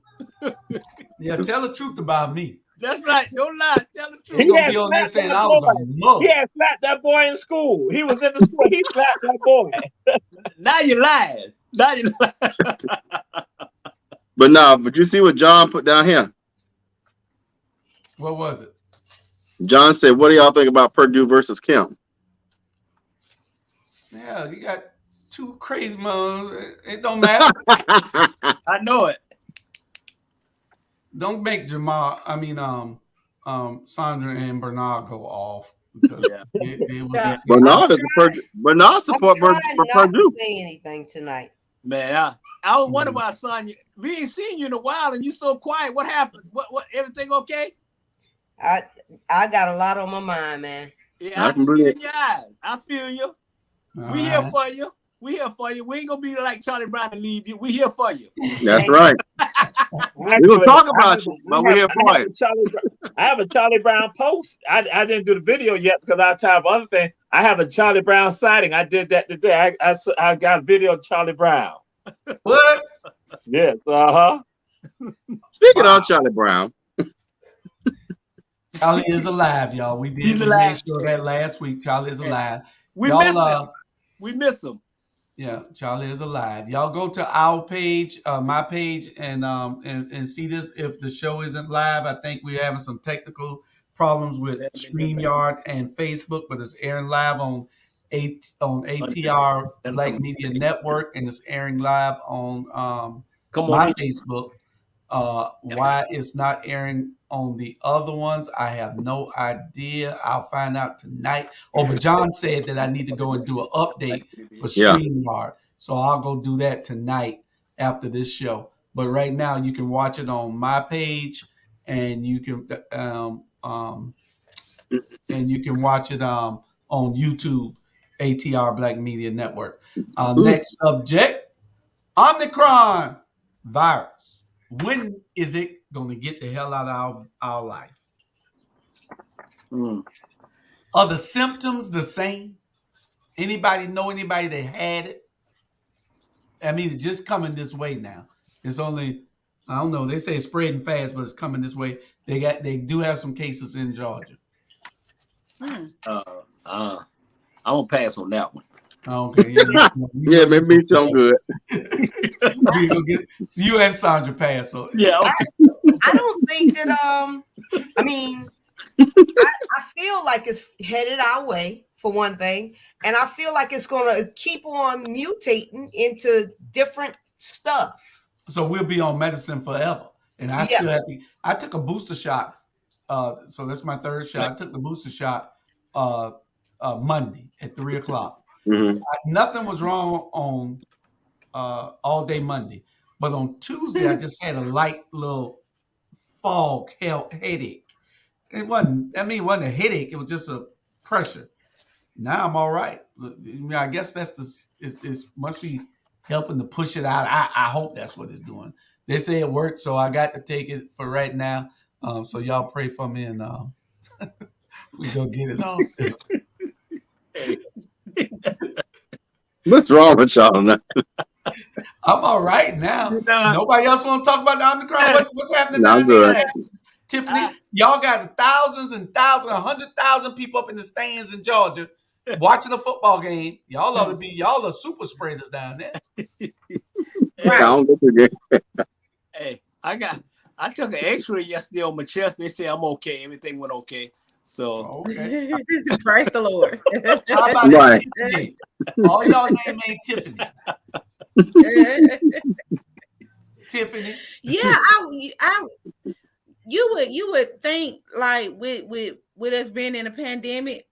Yeah, tell the truth about me. That's right. Don't lie. Tell the truth. He gonna be on there saying I was a mug. He had slapped that boy in school. He was in the school. He slapped that boy. Now you're lying. But you see what John put down here? What was it? John said, "What do y'all think about Purdue versus Kemp?" Yeah, you got two crazy moms. It don't matter. I know it. Don't make Sandra and Bernard go off because Bernard support Purdue. Say anything tonight, man. I was wondering why, Sonya. We ain't seen you in a while, and you so quiet. What happened? What? Everything okay? I got a lot on my mind, man. Yeah, I see it in your eyes. I feel you. We here for you. We ain't gonna be like Charlie Brown and leave you. We here for you. That's right. We gonna talk about you, but we're here for you. I have a Charlie Brown post. I didn't do the video yet because I have other things. I have a Charlie Brown sighting. I did that today. I got a video of Charlie Brown. What? Yes. Speaking of Charlie Brown. Charlie is alive, y'all. We did make sure that last week. Charlie is alive. We miss him. We miss him. Yeah, Charlie is alive. Y'all go to our page, my page, and see this. If the show isn't live, I think we're having some technical problems with StreamYard and Facebook, but it's airing live on ATR Black Media Network, and it's airing live on my Facebook. Why it's not airing on the other ones, I have no idea. I'll find out tonight. Oh, but John said that I need to go and do an update for StreamYard. So I'll go do that tonight after this show. But right now you can watch it on my page, and you can watch it on YouTube, ATR Black Media Network. Next subject, Omicron virus. When is it going to get the hell out of our life? Are the symptoms the same? Anybody know anybody that had it? I mean, it's just coming this way now. It's only, I don't know, they say it's spreading fast, but it's coming this way. They do have some cases in Georgia. I'm gonna pass on that one. Okay. Yeah, maybe I'm good. You and Sandra pass. So. Yeah. I don't think that. I mean, I feel like it's headed our way for one thing, and I feel like it's gonna keep on mutating into different stuff. So we'll be on medicine forever. And I still have to. I took a booster shot. So that's my third shot. I took the booster shot Monday at 3:00. Mm-hmm. Nothing was wrong on all day Monday, but on Tuesday I just had a light little fog headache. It wasn't a headache. It was just a pressure. Now I'm all right. I guess that's it must be helping to push it out. I hope that's what it's doing. They say it worked, so I got to take it for right now. So y'all pray for me, and we go get it off. What's wrong with y'all now? I'm all right now. Nobody else want to talk about the Omicron? What's happening now? I'm good. Tiffany, y'all got thousands and thousands, 100,000 people up in the stands in Georgia watching a football game. Y'all are super spreaders down there. Right. Hey, I took an X-ray yesterday on my chest. They say I'm okay. Everything went okay. So okay. Praise the Lord. How about right. Tiffany? All y'all name ain't Tiffany. Tiffany. Yeah, you would think, like, with us being in a pandemic,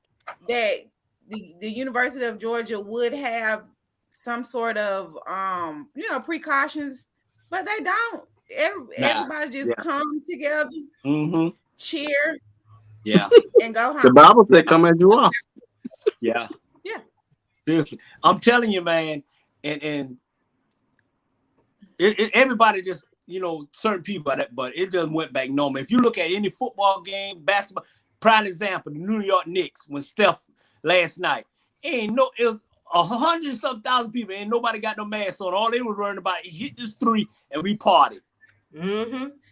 that the University of Georgia would have some sort of precautions, but they don't. Everybody just come together, cheer, and go home. The Bible said, "Come as you are." Yeah. Seriously, I'm telling you, man, and everybody just, certain people, but it just went back normal. If you look at any football game, basketball, prime example, the New York Knicks, when Steph last night, it was 100-something thousand people, and nobody got no mask on. All they were worrying about, hit this three, and we party.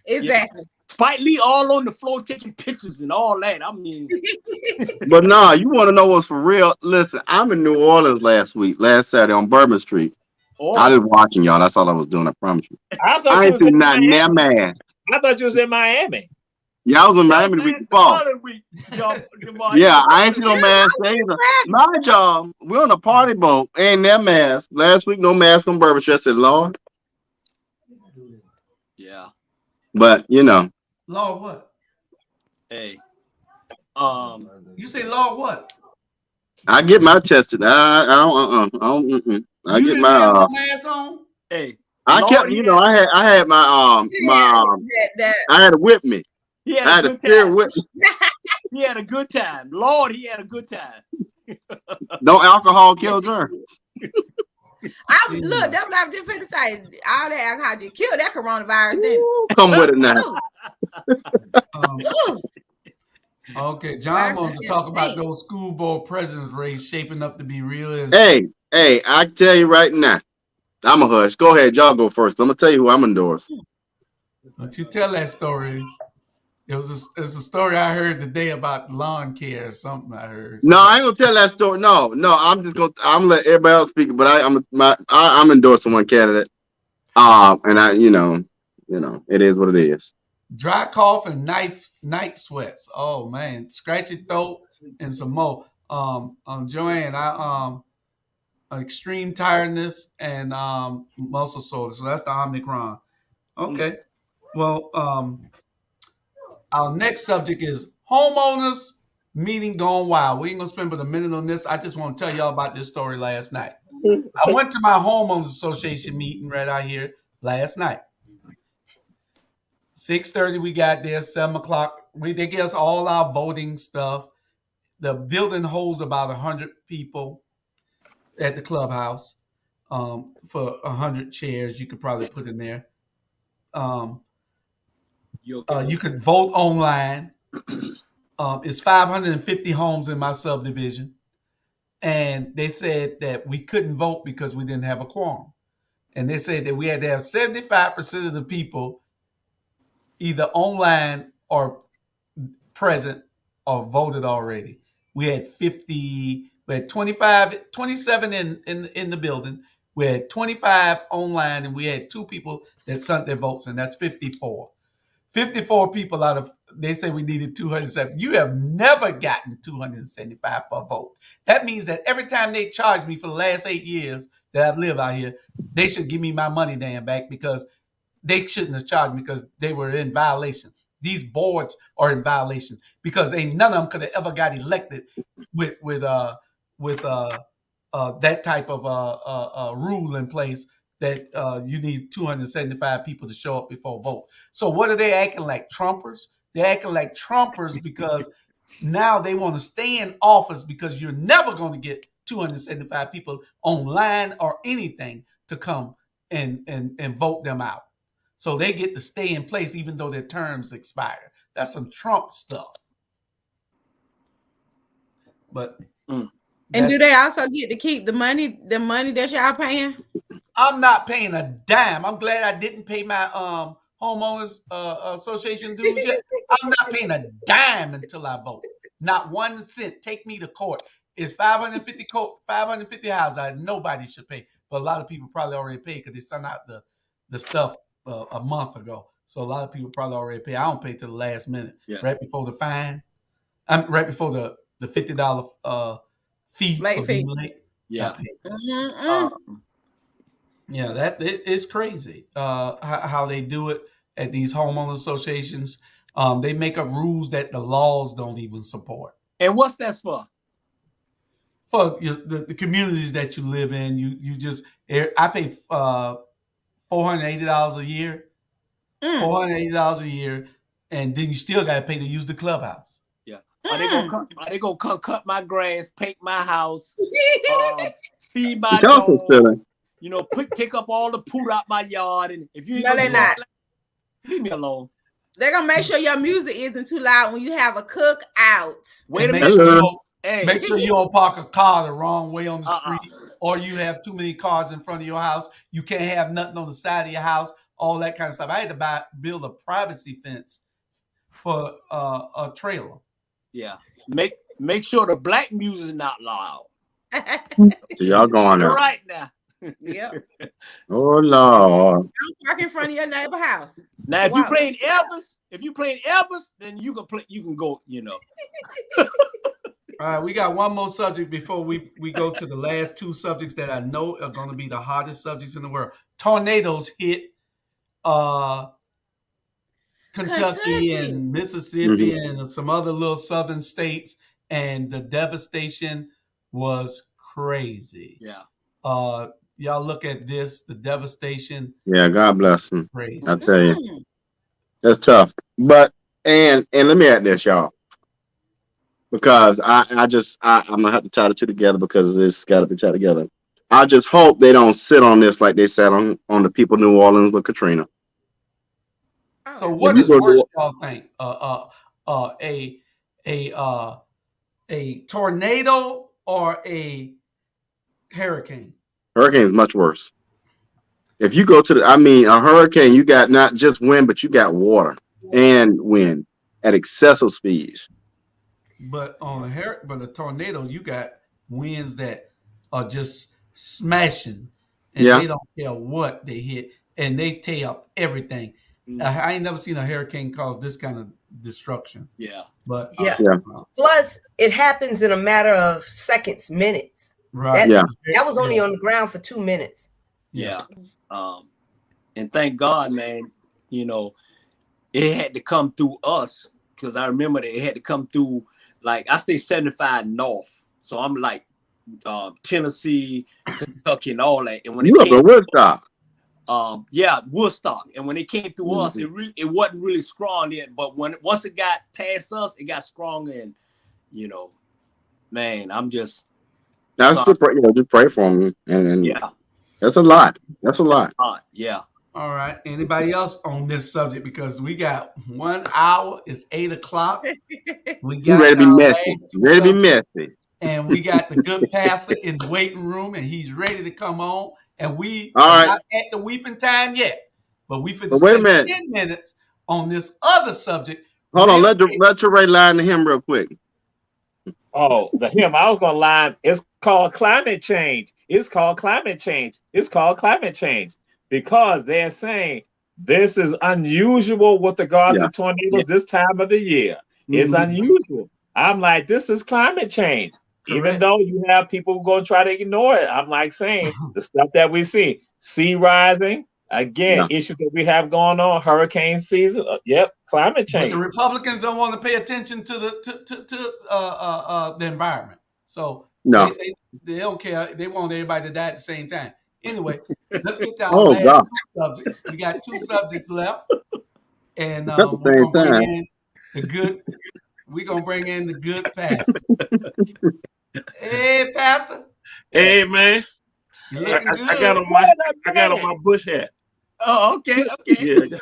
Exactly. Spike Lee all on the floor taking pictures and all that. I mean, but nah, you want to know what's for real? Listen, I'm in New Orleans last Saturday on Bourbon Street. I was watching y'all. That's all I was doing. I promise you. I ain't seen not near man. I thought you was in Miami. Yeah, I was in Miami the week before. Yeah, I ain't seen no mask either. My job, we're on a party boat. Ain't that mask. Last week, no mask on Bourbon Street. I said, Lord. Yeah. But, Lord what? Hey. You say Lord what? I get my tested. I don't. I get my mask on. Hey. I kept, I had my I had it with me. He had a good time. He had a good time. Lord, he had a good time. Don't alcohol kill germs. Look, that's what I'm just going to say. All that alcohol just killed that coronavirus. Then come with it now. Okay, John wants to talk about those school board presidents race shaping up to be real. Hey, I tell you right now, I'm a hush. Go ahead, y'all go first. I'm gonna tell you who I'm endorsing. Don't you tell that story. It's a story I heard today about lawn care or something I heard. No, I ain't gonna tell that story. No, I'm gonna let everybody else speak, but I'm endorsing one candidate. And it is what it is. Dry cough and night sweats. Oh man, scratch your throat and some more. Joanne, extreme tiredness and muscle soreness. So that's the Omicron. Okay. Well, our next subject is homeowners meeting gone wild. We ain't gonna spend but a minute on this. I just want to tell y'all about this story last night. I went to my homeowners association meeting right out here last night. 6:30 we got there, 7 o'clock. They give us all our voting stuff. The building holds about 100 people at the clubhouse for 100 chairs you could probably put in there. You could vote online. It's 550 homes in my subdivision. And they said that we couldn't vote because we didn't have a quorum. And they said that we had to have 75% of the people either online or present or voted already. We had 27 in the building. We had 25 online, and we had 2 people that sent their votes, and that's 54. 54 people out of, they say we needed 207. You have never gotten 275 for a vote. That means that every time they charge me for the last 8 years that I've lived out here, they should give me my money damn back, because they shouldn't have charged me because they were in violation. These boards are in violation because ain't none of them could have ever got elected with that type of rule in place that you need 275 people to show up before a vote. So what are they acting like, Trumpers? They're acting like Trumpers because now they want to stay in office because you're never going to get 275 people online or anything to come and vote them out. So they get to stay in place even though their terms expire. That's some Trump stuff. But and do they also get to keep the money that y'all paying? I'm not paying a dime. I'm glad I didn't pay my homeowners association dues yet. I'm not paying a dime until I vote. Not 1 cent. Take me to court. It's 550 houses. Nobody should pay. But a lot of people probably already paid because they sent out the stuff a month ago. So a lot of people probably already pay. I don't pay till the last minute, right before the fine. Right before the $50 fee. Late fee. Late. Yeah. Yeah, that it's crazy how they do it at these homeowner associations. They make up rules that the laws don't even support. And what's that for? For the communities that you live in, you just I pay $480 a year, $480 a year, and then you still got to pay to use the clubhouse. Yeah, are they gonna come cut my grass, paint my house, feed my dog? You know, pick up all the poop out my yard, and if you they're not. Leave me alone. They're gonna make sure your music isn't too loud when you have a cookout. Wait a minute. Make sure you don't park a car the wrong way on the street, or you have too many cars in front of your house. You can't have nothing on the side of your house, all that kind of stuff. I had to build a privacy fence for a trailer. Yeah, make sure the black music is not loud. So y'all going there right now? Yep. Oh Lord! Don't park in front of your neighbor's house. Now, if you playing Elvis, then you can play. You can go. You know. All right, we got one more subject before we go to the last 2 subjects that I know are going to be the hottest subjects in the world. Tornadoes hit Kentucky and Mississippi and some other little southern states, and the devastation was crazy. Yeah. Y'all look at this, the devastation. Yeah, God bless them. Crazy. I tell you, that's tough. But and let me add this, y'all. Because I'm gonna have to tie the 2 together because this got to be tied together. I just hope they don't sit on this like they sat on the people of New Orleans with Katrina. So what is worse, y'all think? A tornado or a hurricane? Hurricane is much worse. If you go to a hurricane, you got not just wind, but you got water and wind. at excessive speeds. But on a tornado, you got winds that are just smashing, and Yeah. they don't care what they hit, and they tear up everything. I ain't never seen a hurricane cause this kind of destruction. Yeah. But Yeah. Yeah. Plus, it happens in a matter of seconds, minutes. right. Yeah. That was only on the ground for 2 minutes. Yeah. And thank God, man, you know, it had to come through us, because I remember that it had to come through, like, I stay 75 north. So I'm like Tennessee, Kentucky, and all that. And when You it up came in Woodstock? yeah, Woodstock. And when it came through us, it wasn't really strong yet. But once it got past us, it got stronger. And you know, man, I'm just That's just pray, just pray for me. And yeah, that's a lot. That's a lot. yeah. All right. Anybody else on this subject? Because we got 1 hour. It's 8 o'clock. We You got ready to be our messy? last two Ready to be subjects, messy? and we got the good pastor in the waiting room, and he's ready to come on. And we All are right. not at the weeping time yet, but we finna But wait a spend minute. 10 minutes on this other subject. Hold on. real Let quick. Teray line to him real quick. Oh, the hymn I was gonna line. It's called climate change. It's called climate change. It's called climate change because they're saying this is unusual with regard Yeah. to tornadoes this time of the year. It's Mhm. unusual. I'm like, this is climate change. Even Correct. though you have people who go try to ignore it, I'm like saying the stuff that we see, sea rising, again, Yeah. issues that we have going on, hurricane season. Yep, climate But the change. Republicans don't want to pay attention to the environment, so No. they don't care. They want everybody to die at the same time. Anyway, let's get to our Oh last God. two subjects. We got 2 subjects left, and At the we're same gonna bring time. in the good. We're gonna bring in the good pastor. Hey, pastor, Hey man, you looking good? I got on my bush hat. Oh, okay. Yeah,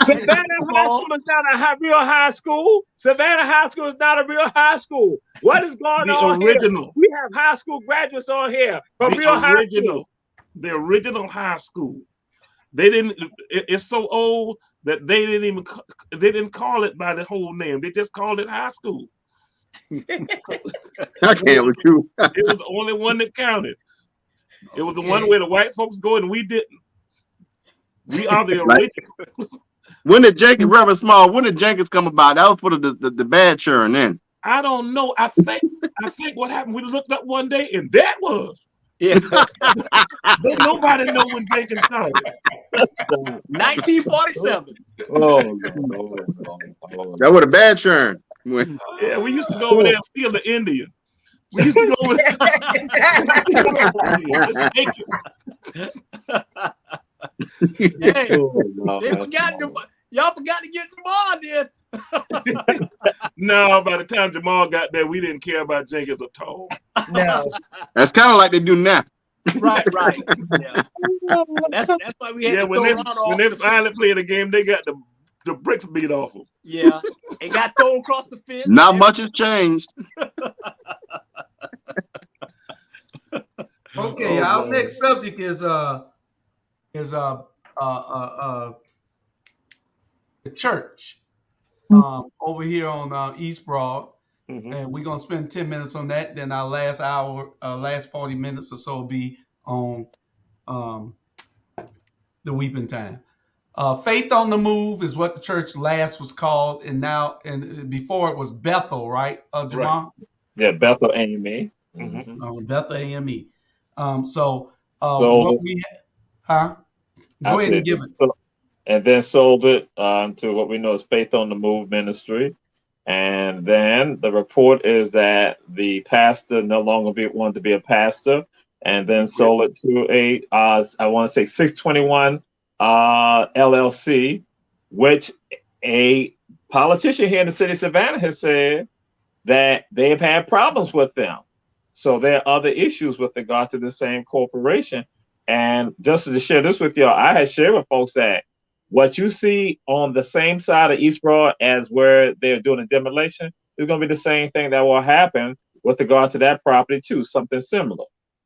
Savannah High School is not a real high school. Savannah High School is not a real high school. What is going the on original, here? We have high school graduates on here from real high school. the original high school. They didn't. It's so old that they didn't call it by the whole name. They just called it high school. I can't with you. It was the only one that counted. It was the one where the white folks go and we didn't. We are the original. When did Reverend Small? When did Jenkins come about? That was for the bad churn then. I don't know. I think what happened. We looked up one day and that was. Yeah. Don't nobody know when Jenkins started. 1947. Oh, That was a bad churn. Yeah, we used to go over there and steal the Indian. We used to go over there. Just take it. Hey, y'all forgot to get Jamal then. No, by the time Jamal got there, we didn't care about Jenkins at all. No. That's kind of like they do now. Right. Yeah. That's why we had to when throw Ron they off. finally played the game, they got the bricks beat off them. Yeah, it got thrown across the fence. Not much has changed. Okay, our next subject is the church over here on East Broad, and we're gonna spend 10 minutes on that. Then our last hour, last 40 minutes or so, will be on the weeping time. Faith on the Move is what the church last was called, and now before it was Bethel, right, Jamal? Yeah, Bethel AME. Bethel AME. So what we go ahead and give it. And then sold it to what we know as Faith on the Move Ministry. And then the report is that the pastor no longer wanted to be a pastor, and then sold it to I want to say 621 LLC, which a politician here in the city of Savannah has said that they've had problems with them. So there are other issues with regard to the same corporation. And just to share this with y'all, I had shared with folks that what you see on the same side of East Broad as where they're doing a demolition is going to be the same thing that will happen with regard to that property too, something similar.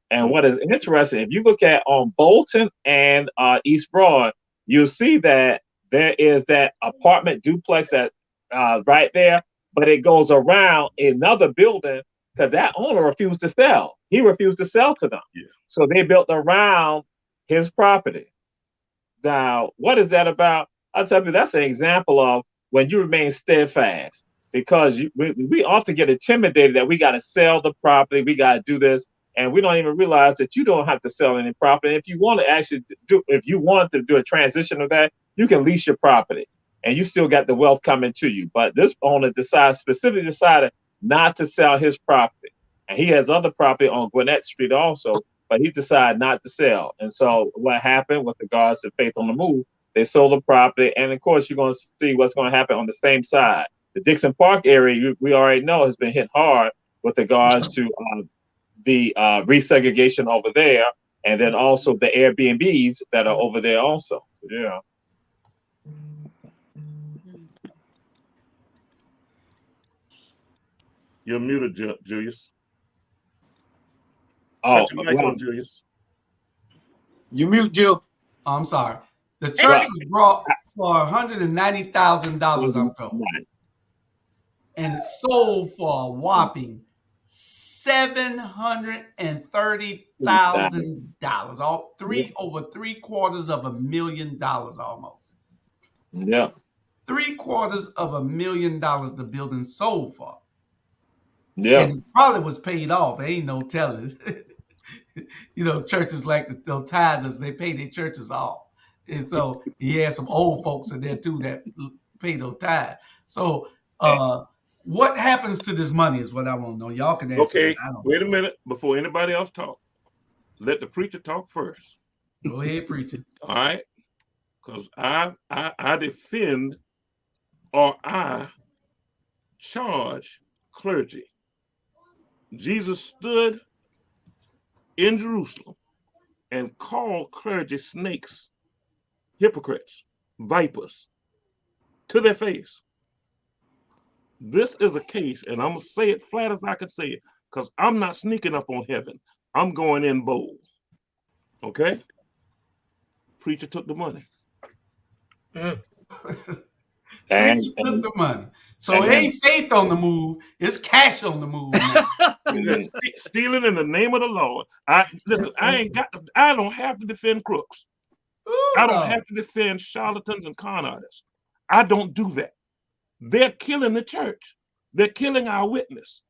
And what is interesting, if you look at on Bolton and East Broad, you'll see that there is that apartment duplex that right there, but it goes around another building because that owner refused to sell. He refused to sell to them. Yeah. So they built around his property. Now, what is that about? I'll tell you, that's an example of when you remain steadfast, because we often get intimidated that we got to sell the property, we got to do this, and we don't even realize that you don't have to sell any property. If you want to actually do, if you want to do a transition of that, you can lease your property, and you still got the wealth coming to you. But this owner specifically decided not to sell his property, and he has other property on Gwinnett Street also, but he decided not to sell. And so what happened with regards to Faith on the Move, they sold the property. And of course, you're going to see what's going to happen on the same side. The Dixon Park area, we already know, has been hit hard with regards to the resegregation over there. And then also the Airbnbs that are over there also. Yeah. You're muted, Julius. Oh, Cut your mic on, Julius. You mute, Jill. Oh, I'm sorry. The church was brought for $190,000, I'm told. Right. And it sold for a whopping $730,000. Over $750,000 almost. Yeah. $750,000 the building sold for. Yeah. And it probably was paid off. Ain't no telling. You know, churches like those tithers, they pay their churches off. And so he had some old folks in there too that pay those tithes. So what happens to this money is what I want to know. Y'all can answer. Okay, wait a minute before anybody else talk. Let the preacher talk first. Go ahead, preacher. All right, because I defend or I charge clergy. Jesus stood in Jerusalem and called clergy snakes, hypocrites, vipers, to their face. This is a case, and I'm going to say it flat as I can say it, because I'm not sneaking up on heaven. I'm going in bold. Okay? Preacher took the money. Preacher took the money. So it ain't faith on the move, it's cash on the move. Stealing in the name of the Lord. Listen, I don't have to defend crooks. I don't have to defend charlatans and con artists. I don't do that. They're killing the church. They're killing our witness.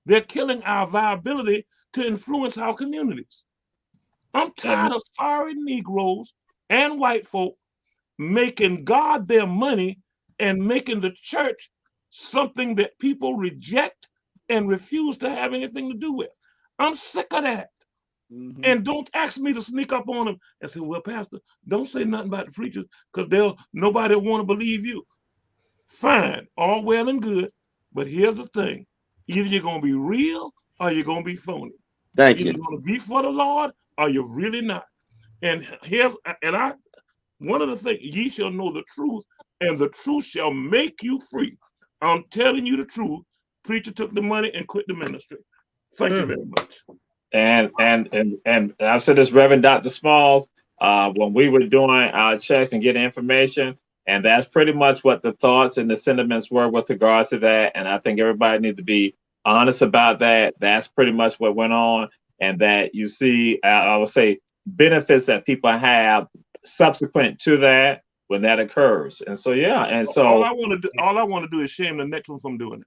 They're killing our viability to influence our communities. I'm tired of sorry Negroes and white folk making God their money and making the church something that people reject and refuse to have anything to do with. I'm sick of that. Mm-hmm. And don't ask me to sneak up on them and say, well, Pastor, don't say nothing about the preachers because nobody will want to believe you. Fine, all well and good, but here's the thing. Either you're going to be real or you're going to be phony. Thank you. You're going to be for the Lord or you're really not. And one of the things, ye shall know the truth, and the truth shall make you free. I'm telling you the truth. Preacher took the money and quit the ministry. Thank you very much. And I've said this, Reverend Dr. Smalls, when we were doing our checks and getting information, and that's pretty much what the thoughts and the sentiments were with regards to that. And I think everybody needs to be honest about that. That's pretty much what went on. And that you see, I would say, benefits that people have subsequent to that when that occurs. And so, yeah. And so all I want to do is shame the next one from doing it.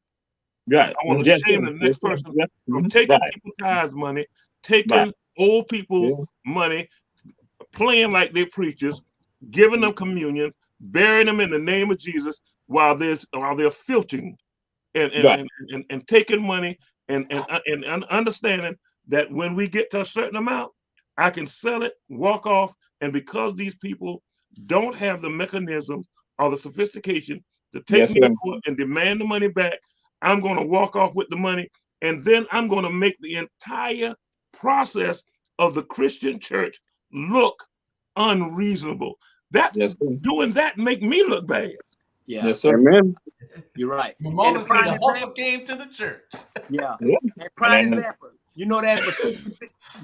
Right. I want to shame the next person from taking people's tithes money, taking old people's money, playing like they're preachers, giving them communion, burying them in the name of Jesus while they're filching and taking money and understanding that when we get to a certain amount, I can sell it, walk off, and because these people don't have the mechanisms or the sophistication to take me to court and demand the money back, I'm going to walk off with the money, and then I'm going to make the entire process of the Christian church look unreasonable. Doing that make me look bad. Yeah. Yes, sir. Amen. You're right. Ramona said the hustle came to the church. Yeah. And prime example, you know that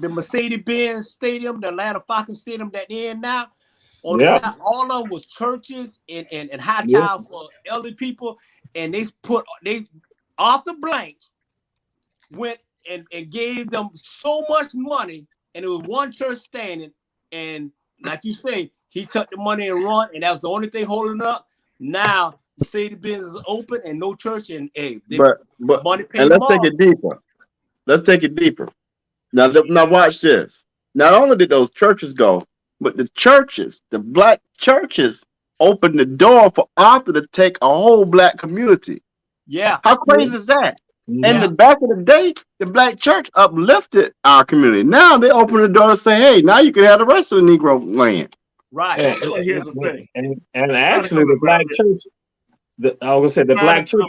the Mercedes-Benz Stadium, the Atlanta Falcons Stadium that they're in now, on the side, all of them was churches and high tile for elderly people. and they Arthur Blank went and gave them so much money, and it was one church standing, and like you say, he took the money and run, and that was the only thing holding up. Now Mercedes-Benz is open and no church, and but money paid and them let's take off. it deeper. Let's take it deeper. Now watch this. Not only did those churches go, but the churches, the black churches, opened the door for Arthur to take a whole black community. Yeah. How crazy is that? Yeah. In the back of the day, the black church uplifted our community. Now they open the door to say, hey, now you can have the rest of the Negro land. Right. Here's the thing. And actually, the black church, I was gonna say the black church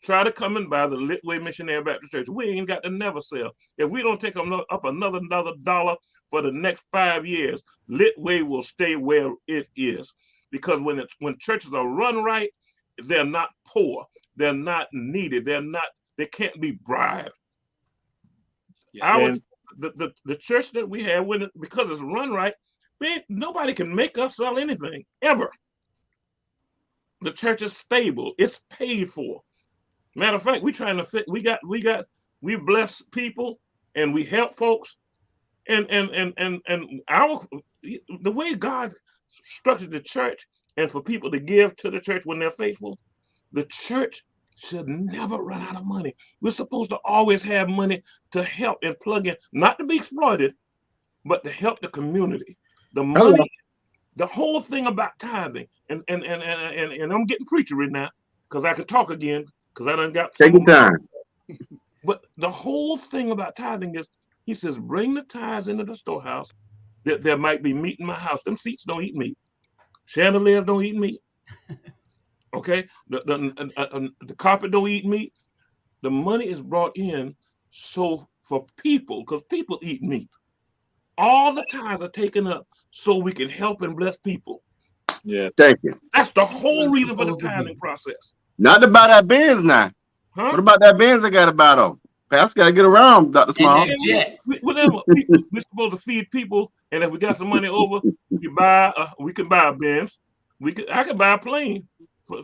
try to come and buy the Litway Missionary Baptist Church. We ain't got to never sell. If we don't take up another dollar for the next 5 years, Litway will stay where it is. Because when churches are run right, they're not poor, they're not needed, they can't be bribed. Yeah. The church that we have, because it's run right, nobody can make us sell anything ever. The church is stable, it's paid for. Matter of fact, we trying to fit. We bless people and we help folks, and the way God structured the church and for people to give to the church when they're faithful, the church should never run out of money. We're supposed to always have money to help and plug in, not to be exploited, but to help the community. The money, the whole thing about tithing, and I'm getting preachery now because I can talk again. Because I done got take your time. But the whole thing about tithing is, he says, bring the tithes into the storehouse, that there might be meat in my house. Them seats don't eat meat. Chandeliers don't eat meat. Okay, the carpet don't eat meat. The money is brought in so for people, because people eat meat. All the tithes are taken up so we can help and bless people. Yeah, thank you. That's the whole reason for the tithing process. Not to buy that Benz now. Huh? What about that Benz I got to buy though? Pastor got to get around, Dr. Small. Whatever. We're supposed to feed people, and if we got some money over, we can buy a Benz. I could buy a plane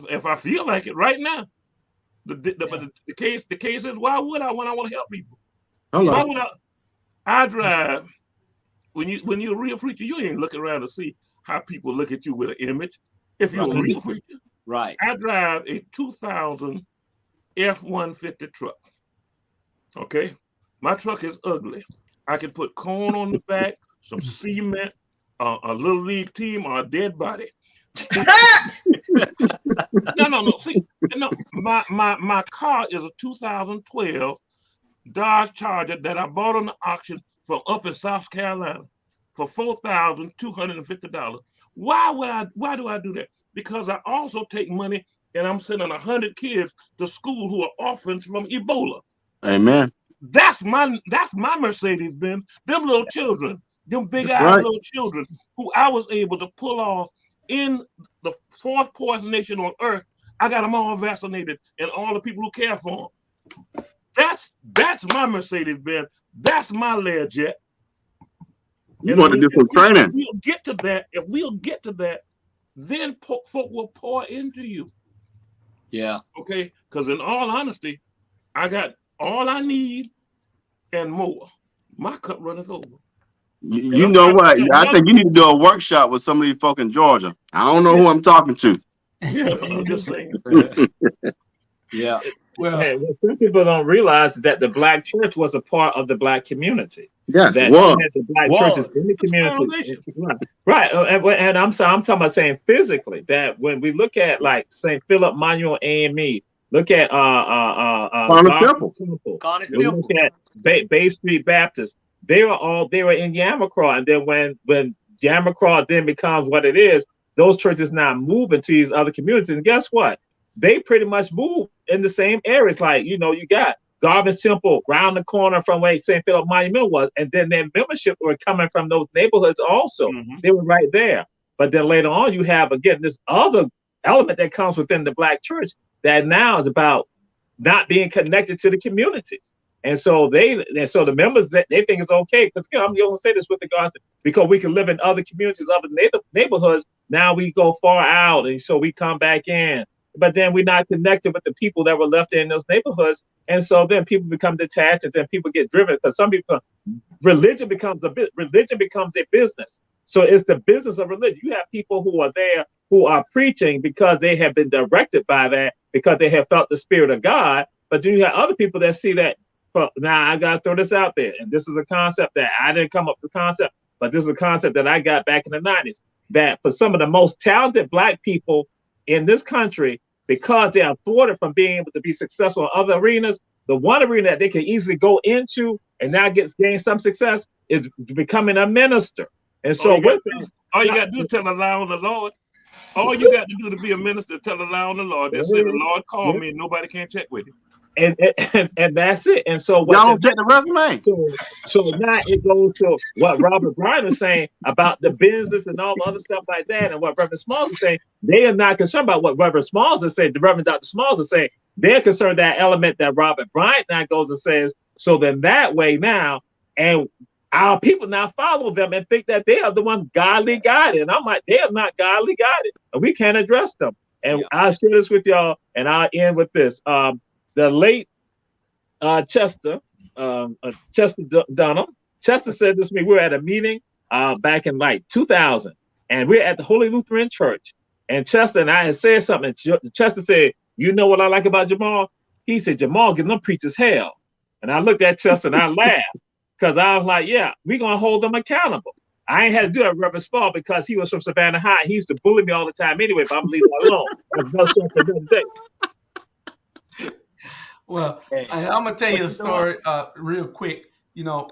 if I feel like it right now. But the case is, why would I when I want to help people? Hello. Why would I drive? When you're a real preacher, you ain't looking around to see how people look at you with an image. If you're a real preacher. Right. I drive a 2000 F-150 truck. Okay. My truck is ugly. I can put corn on the back, some cement, a little league team, or a dead body. No. See, my car is a 2012 Dodge Charger that I bought on the auction from up in South Carolina for $4,250. Why do I do that? Because I also take money and I'm sending 100 kids to school who are orphans from Ebola. Amen. That's my Mercedes-Benz. Them little children, them big-eyed little children who I was able to pull off in the fourth poorest nation on earth. I got them all vaccinated and all the people who care for them. That's my Mercedes-Benz. That's my Learjet. You want to do some training. If we'll get to that, then folk will pour into you. Yeah. Okay. Because in all honesty, I got all I need and more. My cup runneth over. You know what? I think you need to do a workshop with some of these folk in Georgia. I don't know who I'm talking to. Yeah, I'm just saying. Yeah. Well, some people don't realize that the black church was a part of the black community. Yes, that had the black churches in the community. Right. And I'm talking about saying physically, that when we look at like St. Philip Manuel AME, look at Temple. Look at Bay Street Baptist, they were in Yamacraw. And then when Yamacraw then becomes what it is, those churches now move into these other communities. And guess what? They pretty much move in the same areas. Like, you got Garvin's Temple round the corner from where St. Philip Monument was. And then their membership were coming from those neighborhoods also. Mm-hmm. They were right there. But then later on, you have, again, this other element that comes within the black church that now is about not being connected to the communities. And so the members, they think it's okay, because I'm going to say this with regard to, because we can live in other communities, other neighborhoods. Now we go far out, and so we come back in. but then we're not connected with the people that were left there in those neighborhoods. And so then people become detached, and then people get driven because some people, religion becomes a business. So it's the business of religion. You have people who are there who are preaching because they have been directed by that, because they have felt the Spirit of God. But then you have other people that see that. Now I gotta throw this out there, and this is a concept that I didn't come up with the concept, but this is a concept that I got back in the 90s. That for some of the most talented Black people in this country, because they are thwarted from being able to be successful in other arenas, the one arena that they can easily go into and now gain some success is becoming a minister. And so all you got to do is tell a lie on the Lord. All you got to do to be a minister is tell a lie on the Lord. That's it. The Lord called me, and nobody can check with him. And that's it. And so y'all don't check the resume. So now it goes to what Robert Bryant is saying about the business and all the other stuff like that, and what Reverend Smalls is saying. They are not concerned about what Reverend Smalls is saying. The Reverend Dr. Smalls is saying they're concerned that element that Robert Bryant now goes and says. So then that way now, and our people now follow them and think that they are the ones godly guided. And I'm like, they are not godly guided, and we can't address them. And I'll share this with y'all, and I'll end with this. The late Chester Dunham. Chester said this to me. We were at a meeting back in like 2000, and we're at the Holy Lutheran Church. And Chester and I had said something. Chester said, "You know what I like about Jamal?" He said, "Jamal getting them preachers hell." And I looked at Chester and I laughed because I was like, "Yeah, we're gonna hold them accountable." I ain't had to do that with Reverend Spall because he was from Savannah High. He used to bully me all the time anyway, but I'm gonna leave that alone. That's no story for another day. Well, I'm gonna tell you a story real quick. You know,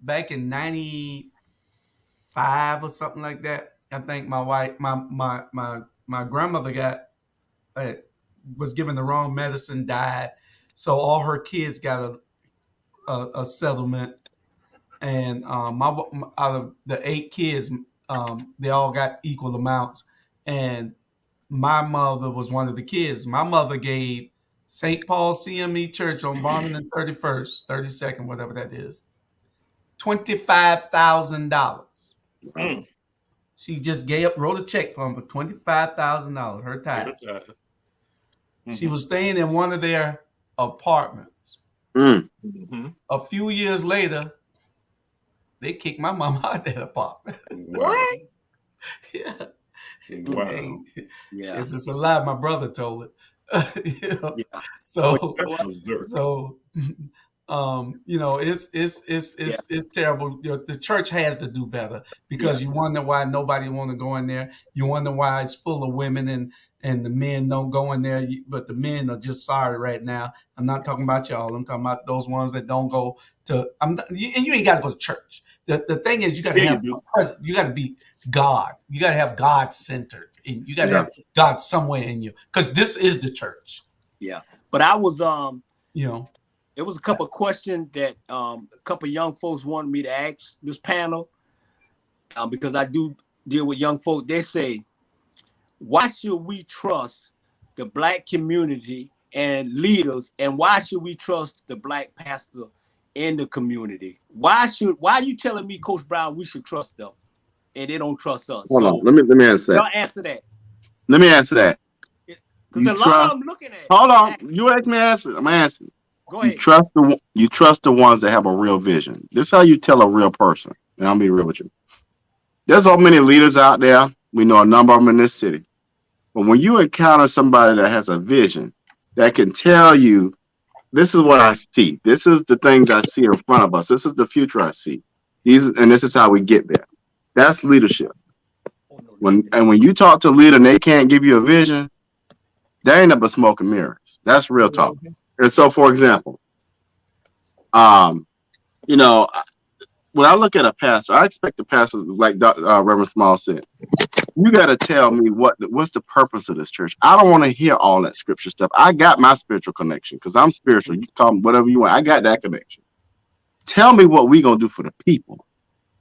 back in '95 or something like that, I think my grandmother was given the wrong medicine, died, so all her kids got a settlement, and out of the 8 kids, they all got equal amounts, and my mother was one of the kids. My mother gave St. Paul CME Church on Barnum and 32nd, whatever that is, $25,000. Mm. She just wrote a check for him for $25,000, her tithe. Mm-hmm. She was staying in one of their apartments. Mm-hmm. A few years later, they kicked my mom out of that apartment. Wow. What? Yeah. Wow. Yeah. If it's a lie, my brother told it. You know? Yeah. So you know, it's terrible. The church has to do better because you wonder why nobody want to go in there. You wonder why it's full of women and the men don't go in there. But the men are just sorry right now. I'm not talking about y'all. I'm talking about those ones that don't go to. And you ain't got to go to church. The thing is, you got to have a presence. You got to be God. You got to have God centered. And you got to have God somewhere in you, because this is the church. Yeah, but I was you know, it was a couple of questions that a couple of young folks wanted me to ask this panel, because I do deal with young folk. They say, why should we trust the Black community and leaders, and why should we trust the Black pastor in the community? Why are you telling me, Coach Brown, we should trust them and they don't trust us? Hold on, let me answer that. Y'all answer that. Let me answer that. Because a lot of them looking at it. Hold on, you ask me answer. I'm answering. Go ahead. You trust the ones that have a real vision. This is how you tell a real person. And I'll be real with you. There's so many leaders out there. We know a number of them in this city. But when you encounter somebody that has a vision that can tell you, this is what I see. This is the things I see in front of us. This is the future I see. And this is how we get there. That's leadership. When you talk to a leader and they can't give you a vision, that ain't but smoke and mirrors. That's real talk. And so, for example, you know, when I look at a pastor, I expect the pastor, like Reverend Small said, you got to tell me what's the purpose of this church. I don't want to hear all that scripture stuff. I got my spiritual connection because I'm spiritual. You call me whatever you want. I got that connection. Tell me what we gonna do for the people.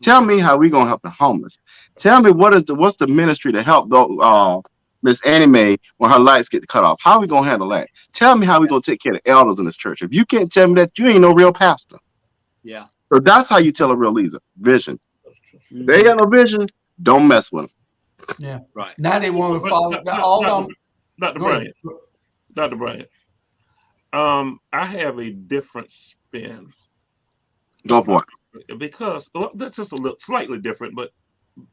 Tell me how we gonna help the homeless. Tell me what's the ministry to help Miss Annie Mae when her lights get cut off. How are we gonna handle that? Tell me how we gonna take care of the elders in this church. If you can't tell me that, you ain't no real pastor. Yeah. So that's how you tell a real leader. Vision. Mm-hmm. They ain't got no vision. Don't mess with them. Yeah. Right. Now they want to follow all them. Dr. Go ahead. Bryant. Dr. Bryant. I have a different spin. Go for it. Because that's just a little slightly different, but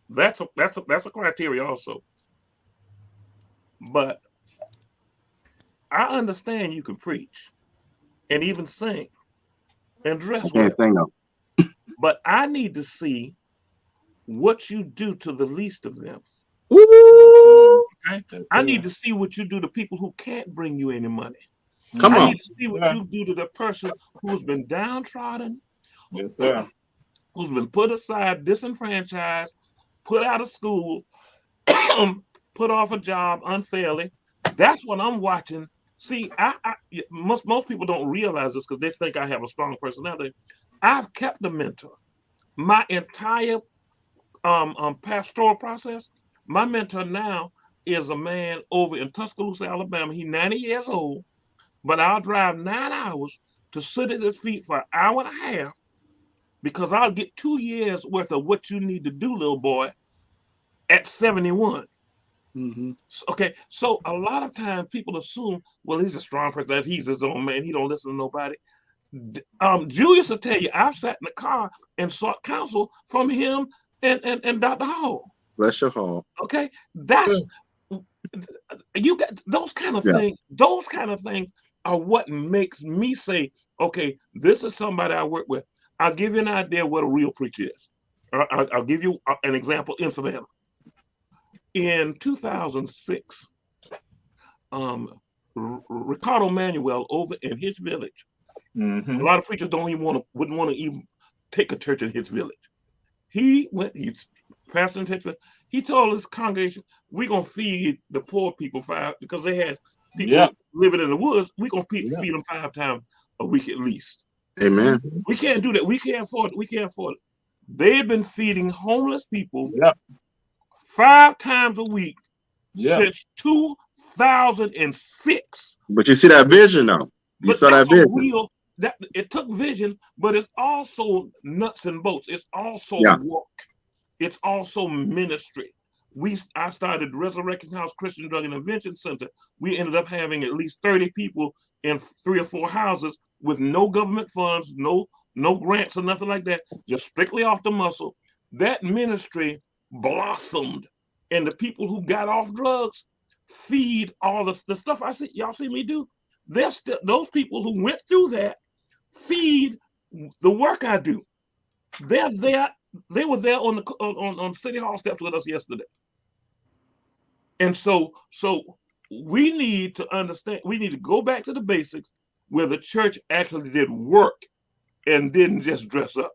that's a criteria also. But I understand you can preach and even sing and dress well. But I need to see what you do to the least of them. Okay? I need to see what you do to people who can't bring you any money. Come on. I need to see what you do to the person who's been downtrodden, who's been put aside, disenfranchised, put out of school, put off a job unfairly. That's what I'm watching. See, most people don't realize this because they think I have a strong personality. I've kept a mentor. My entire pastoral process, my mentor now is a man over in Tuscaloosa, Alabama. He's 90 years old, but I'll drive 9 hours to sit at his feet for an hour and a half because I'll get 2 years worth of what you need to do, little boy, at 71. Mm-hmm. Okay, so a lot of times people assume, well, he's a strong person. He's his own man. He don't listen to nobody. Julius will tell you, I've sat in the car and sought counsel from him and Dr. Hall. Bless your heart. Okay, that's you got those kind of things. Those kind of things are what makes me say, okay, this is somebody I work with. I'll give you an idea what a real preacher is. I'll give you an example in Savannah. In 2006, Ricardo Manuel over in his village. A lot of preachers wouldn't want to even take a church in his village. He's pastoring church. He told his congregation, we're going to feed the poor people because they had people living in the woods. We're going to feed them 5 times a week at least. Amen. We can't do that. We can't afford it. They've been feeding homeless people 5 times a week since 2006. But you see that vision, though. You saw that vision. It took vision, but it's also nuts and bolts. It's also work. It's also ministry. I started Resurrection House Christian Drug Intervention Center. We ended up having at least 30 people in 3 or 4 houses with no government funds, no grants or nothing like that, just strictly off the muscle. That ministry blossomed, and the people who got off drugs feed all the stuff y'all see me do. There's still those people who went through that feed the work I do. They're there. They were there on City Hall steps with us yesterday. And so we need to understand, we need to go back to the basics where the church actually did work and didn't just dress up.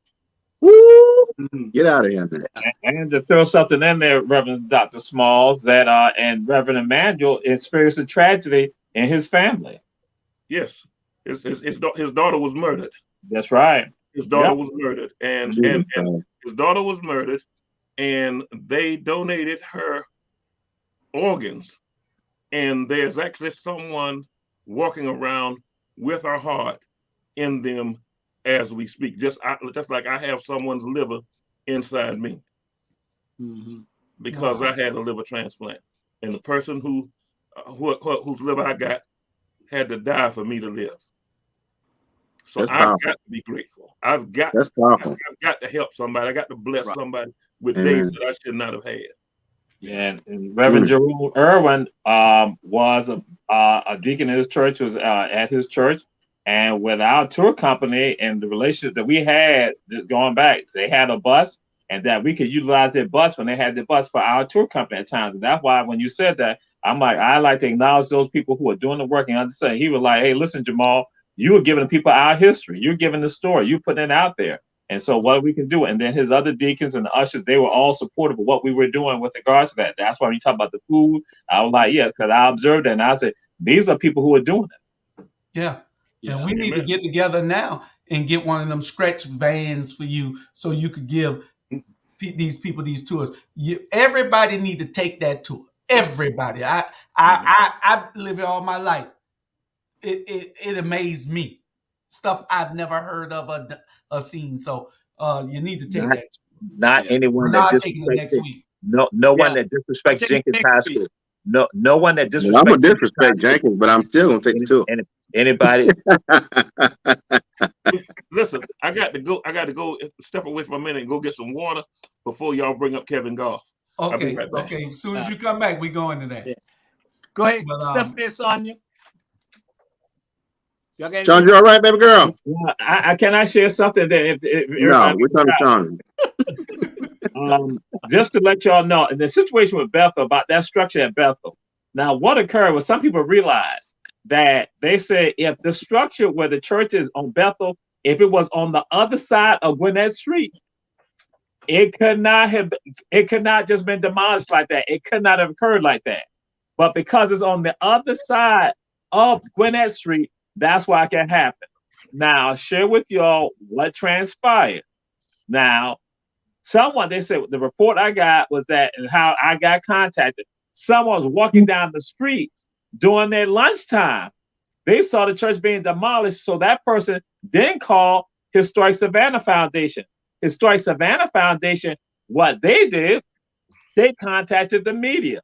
Woo! Get out of here, man. And to throw something in there, Reverend Dr. Smalls, that and Reverend Emmanuel experienced a tragedy in his family. Yes, his daughter was murdered. That's right. His daughter was murdered, and his daughter was murdered, and they donated her organs. And there's actually someone walking around with her heart in them as we speak. Just like I have someone's liver inside me, because I had a liver transplant, and the person whose liver I got had to die for me to live. So I've got to be grateful. I've got to help somebody. I got to bless somebody with days that I should not have had. And Reverend Jerome Irwin was a deacon in his church, was at his church, and with our tour company and the relationship that we had going back, they had a bus, and that we could utilize their bus when they had the bus for our tour company at times. And that's why when you said that, I'm like, I like to acknowledge those people who are doing the work and understand. He was like, hey, listen, Jamal, you were giving people our history. You're giving the story. You're putting it out there. And so what we can do, and then his other deacons and the ushers, they were all supportive of what we were doing with regards to that. That's why when you talk about the food, I was like, yeah, because I observed it, and I said, these are people who are doing it. Yeah. And we need to get together now and get one of them stretch vans for you so you could give these people these tours. Everybody need to take that tour. Everybody. I live here all my life. It amazed me. Stuff I've never heard of or seen. So you need to take that. Not anyone that disrespects next week. No one that disrespects Jenkins High School. no one that Well, I'm disrespects gonna disrespect Jenkins, but I'm still gonna take the tour. anybody. Listen, I got to go. Step away for a minute and go get some water before y'all bring up Kevin Goff. Okay, Right back. okay. As soon as you come back, we go into that. Yeah. Go ahead, But, Stephanie, Sonia. Sean, you all right, baby girl? I can I share something that if No, we're talking to Sean. Just to let y'all know, in the situation with Bethel, about that structure at Bethel. Now, what occurred was some people realized that they said if the structure where the church is on Bethel, if it was on the other side of Gwinnett Street, it could not just been demolished like that. It could not have occurred like that. But because it's on the other side of Gwinnett Street, that's why it can happen. Now, I'll share with y'all what transpired. Now, they said the report I got was that, and how I got contacted. Someone was walking down the street during their lunchtime. They saw the church being demolished, so that person then called Historic Savannah Foundation. Historic Savannah Foundation, what they did, they contacted the media.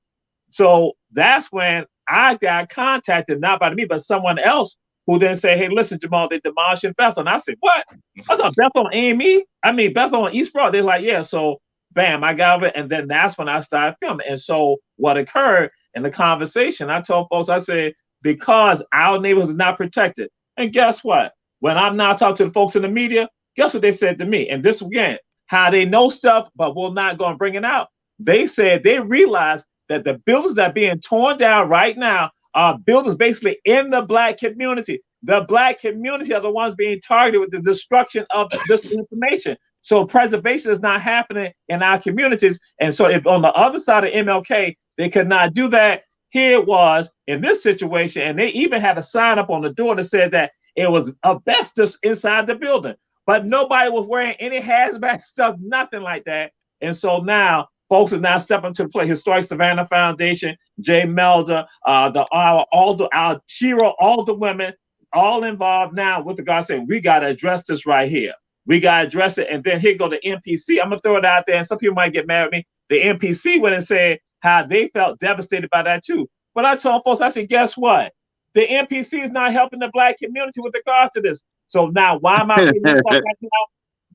So that's when I got contacted, not by me, but someone else who then said, hey, listen, Jamal, they demolished in Bethel. And I said, what? I thought Bethel on AME? I mean, Bethel on East Broad. They're like, yeah. So, bam, I got it. And then that's when I started filming. And so what occurred in the conversation, I told folks, I said, because our neighborhoods are not protected. And guess what? When I'm now talking to the folks in the media, guess what they said to me? And this, again, how they know stuff, but we're not going to bring it out. They said they realized that the buildings that are being torn down right now are buildings basically in the Black community. The Black community are the ones being targeted with the destruction of this information. So preservation is not happening in our communities. And so if on the other side of MLK, they could not do that, here it was in this situation. And they even had a sign up on the door that said that it was asbestos inside the building. But nobody was wearing any hazmat stuff, nothing like that. And so now folks are now stepping to the plate. Historic Savannah Foundation, Jay Melder, our Shiro, all the women, all involved now with the guy saying, we got to address this right here. We got to address it. And then here go the NPC. I'm going to throw it out there, and some people might get mad at me. The NPC went and said how they felt devastated by that too. But I told folks, I said, guess what? The NPC is not helping the Black community with regards to this. So now, why am I bringing this up right now?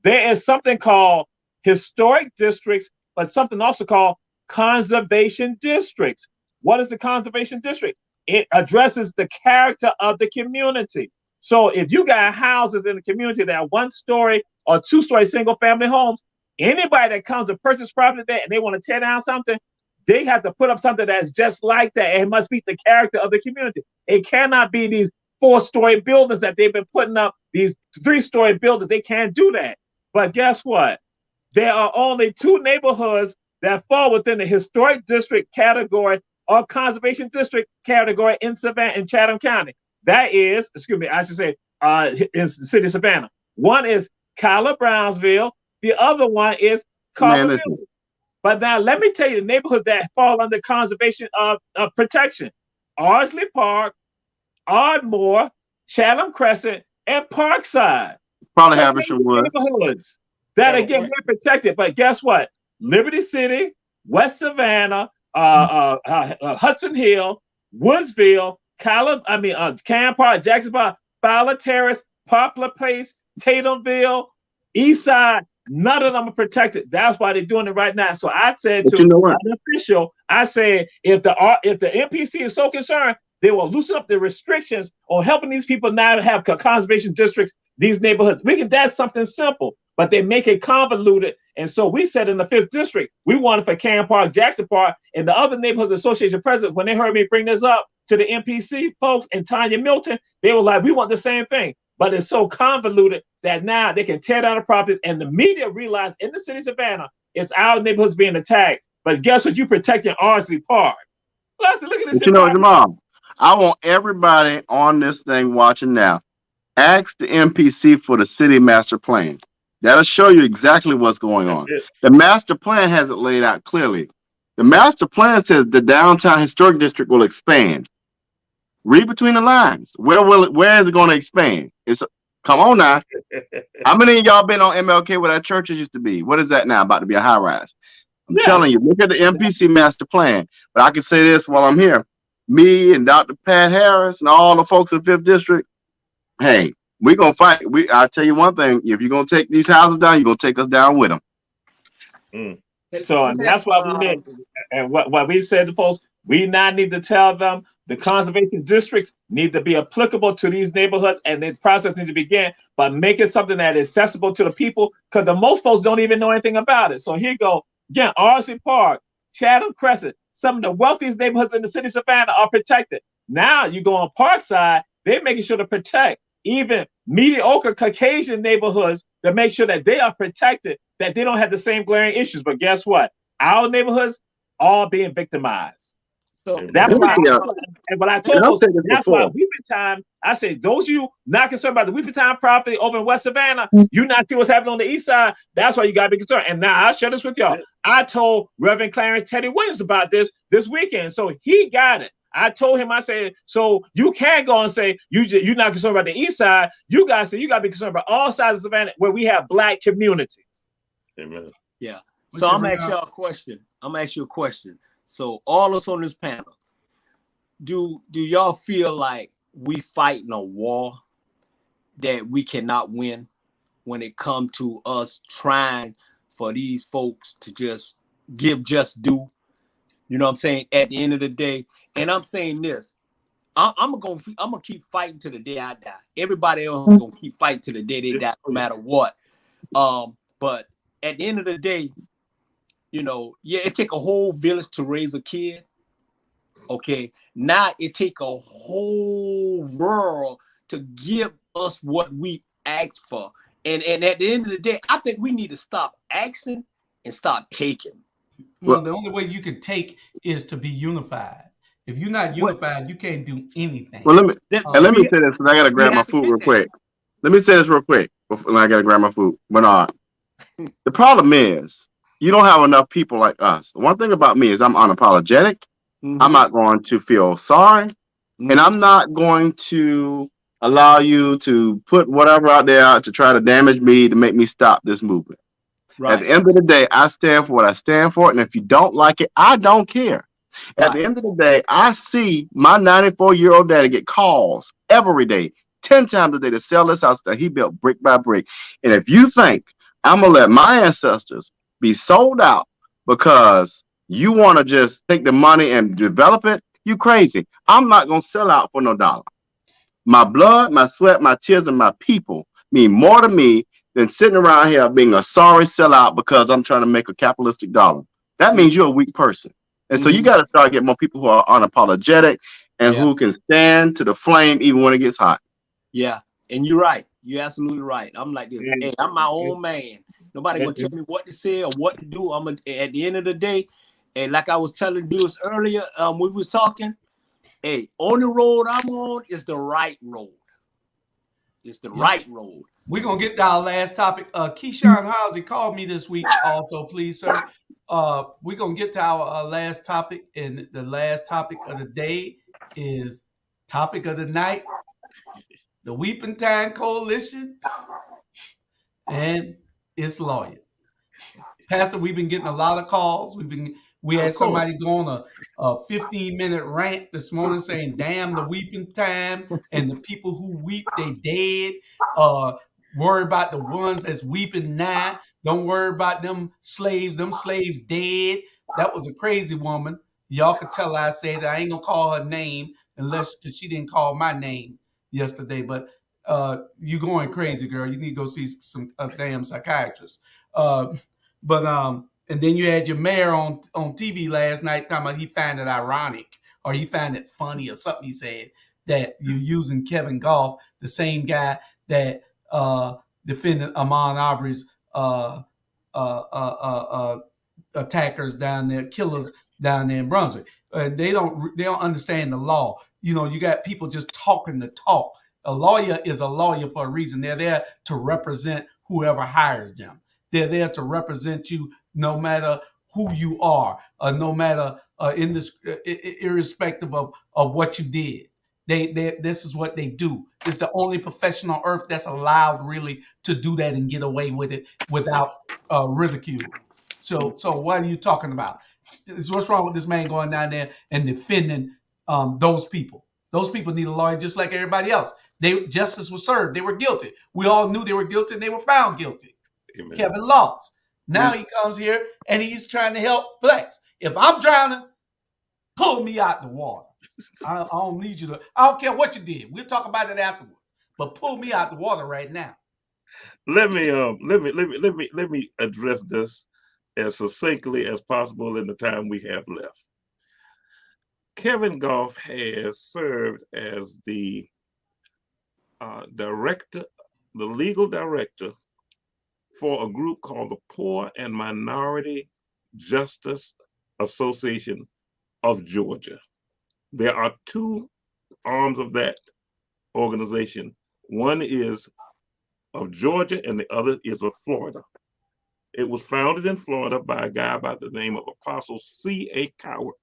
There is something called historic districts, but something also called conservation districts. What is the conservation district? It addresses the character of the community. So if you got houses in the community that are 1-story or 2-story single family homes, anybody that comes to purchase property there and they want to tear down something, they have to put up something that's just like that. It must be the character of the community. It cannot be these 4-story buildings that they've been putting up, these 3-story buildings. They can't do that. But guess what? There are only 2 neighborhoods that fall within the historic district category or conservation district category in Savannah, in Chatham County. That is, in the city of Savannah. One is Kyla Brownsville. The other one is Carverville. But now let me tell you the neighborhoods that fall under conservation of protection: Ardsley Park, Ardmore, Chatham Crescent, and Parkside. Probably Haversham Woods. Neighborhoods that again they're protected. But guess what? Liberty City, West Savannah, Hudson Hill, Woodsville, Cam Park, Jackson Park, Fowler Terrace, Poplar Place, Tatumville, Eastside, none of them are protected. That's why they're doing it right now. So I said to an official, I said, if the NPC is so concerned, they will loosen up the restrictions on helping these people now have conservation districts, these neighborhoods. That's something simple, but they make it convoluted. And so we said in the 5th district, we wanted for Cam Park, Jackson Park, and the other neighborhoods association president, when they heard me bring this up to the NPC folks and Tanya Milton, they were like, we want the same thing. But it's so convoluted that now they can tear down the properties, and the media realized in the city of Savannah, it's our neighborhoods being attacked. But guess what? You're protecting Ardsley Park. Listen, look at this. Jamal, I want everybody on this thing watching now, ask the NPC for the city master plan. That'll show you exactly what's going on. The master plan has it laid out clearly. The master plan says the downtown historic district will expand. Read between the lines. Where is it going to expand? Come on now. How many of y'all been on MLK where that churches used to be? What is that now? About to be a high rise. I'm telling you, look at the MPC master plan. But I can say this while I'm here. Me and Dr. Pat Harris and all the folks in 5th District, hey, we're going to fight. I'll tell you one thing. If you're going to take these houses down, you're going to take us down with them. So and that's why we need, and what we said to folks, we now need to tell them the conservation districts need to be applicable to these neighborhoods, and the process needs to begin, but make it something that is accessible to the people, because the most folks don't even know anything about it. So here you go. Again, RC Park, Chatham Crescent, some of the wealthiest neighborhoods in the city of Savannah are protected. Now you go on Parkside, they're making sure to protect even mediocre Caucasian neighborhoods to make sure that they are protected, that they don't have the same glaring issues. But guess what? Our neighborhoods all being victimized. So that's why, and what I told those, that's why weeping time, I say, those of you not concerned about the weeping time property over in West Savannah, you not see what's happening on the east side. That's why you got to be concerned. And now I'll share this with y'all. I told Reverend Clarence Teddy Williams about this weekend. So he got it. I told him, I said, so you can't go and say you're not concerned about the east side. You guys say you got to be concerned about all sides of Savannah where we have Black communities. Amen. Yeah. So I'm gonna ask y'all a question. I'm gonna ask you a question. So all us on this panel, do y'all feel like we fighting a war that we cannot win when it comes to us trying for these folks to just give just due? You know what I'm saying? At the end of the day, and I'm saying this, I'm gonna keep fighting to the day I die. Everybody else is gonna keep fighting to the day they die, no matter what. But at the end of the day, you know, yeah, it take a whole village to raise a kid. Okay, now it take a whole world to give us what we ask for. And at the end of the day, I think we need to stop asking and start taking. Well, the only way you can take is to be unified. If you're not unified, you can't do anything. Well, let me say this, because I gotta grab my food real quick. Let me say this real quick. I gotta grab my food. Bernard, the problem is you don't have enough people like us. One thing about me is I'm unapologetic. I'm not going to feel sorry, and I'm not going to allow you to put whatever out there to try to damage me to make me stop this movement. Right. At the end of the day, I stand for what I stand for, and if you don't like it, I don't care. Right. At the end of the day, I see my 94-year-old daddy get calls every day, 10 times a day, to sell this house that he built brick by brick. And if you think I'm going to let my ancestors be sold out because you want to just take the money and develop it, you crazy. I'm not going to sell out for no dollar. My blood, my sweat, my tears, and my people mean more to me than sitting around here being a sorry sellout because I'm trying to make a capitalistic dollar. That means you're a weak person. And so you got to start getting more people who are unapologetic and who can stand to the flame even when it gets hot. Yeah, and you're right. You're absolutely right. I'm like this. Hey, I'm my own man. Nobody gonna tell me what to say or what to do. At the end of the day, and like I was telling Jules earlier, we was talking. Hey, on the road I'm on is the right road. It's the right road. We're gonna get to our last topic. Keyshawn Housey called me this week. Also, please, sir. We're gonna get to our last topic, and the last topic of the day is topic of the night: the Weeping Time Coalition and its lawyer. Pastor, we've been getting a lot of calls. We had somebody go on a 15-minute rant this morning saying, "Damn the weeping time," and the people who weep, they dead. Worry about the ones that's weeping now. Don't worry about them slaves. Them slaves dead. That was a crazy woman. Y'all could tell I said that. I ain't gonna call her name because she didn't call my name yesterday. But you going crazy, girl. You need to go see some damn psychiatrist. And then you had your mayor on TV last night talking about he found it ironic or he found it funny or something. He said that you're using Kevin Goff, the same guy that defended Ahmaud Arbery's attackers down there, killers down there in Brunswick, and they don't understand the law. You know, you got people just talking the talk. A lawyer is a lawyer for a reason. They're there to represent whoever hires them. They're there to represent you no matter who you are, no matter irrespective of what you did. This is what they do. It's the only profession on earth that's allowed really to do that and get away with it without ridicule. So what are you talking about? What's wrong with this man going down there and defending those people? Those people need a lawyer just like everybody else. Justice was served. They were guilty. We all knew they were guilty, and they were found guilty. Amen. Kevin lost. Now he comes here and he's trying to help blacks. If I'm drowning, pull me out the water. I don't need you to. I don't care what you did. We'll talk about it afterwards. But pull me out the water right now. Let me address this as succinctly as possible in the time we have left. Kevin Goff has served as the director, the legal director for a group called the Poor and Minority Justice Association of Georgia. There are two arms of that organization. One is of Georgia and the other is of Florida. It was founded in Florida by a guy by the name of Apostle C.A. Coward.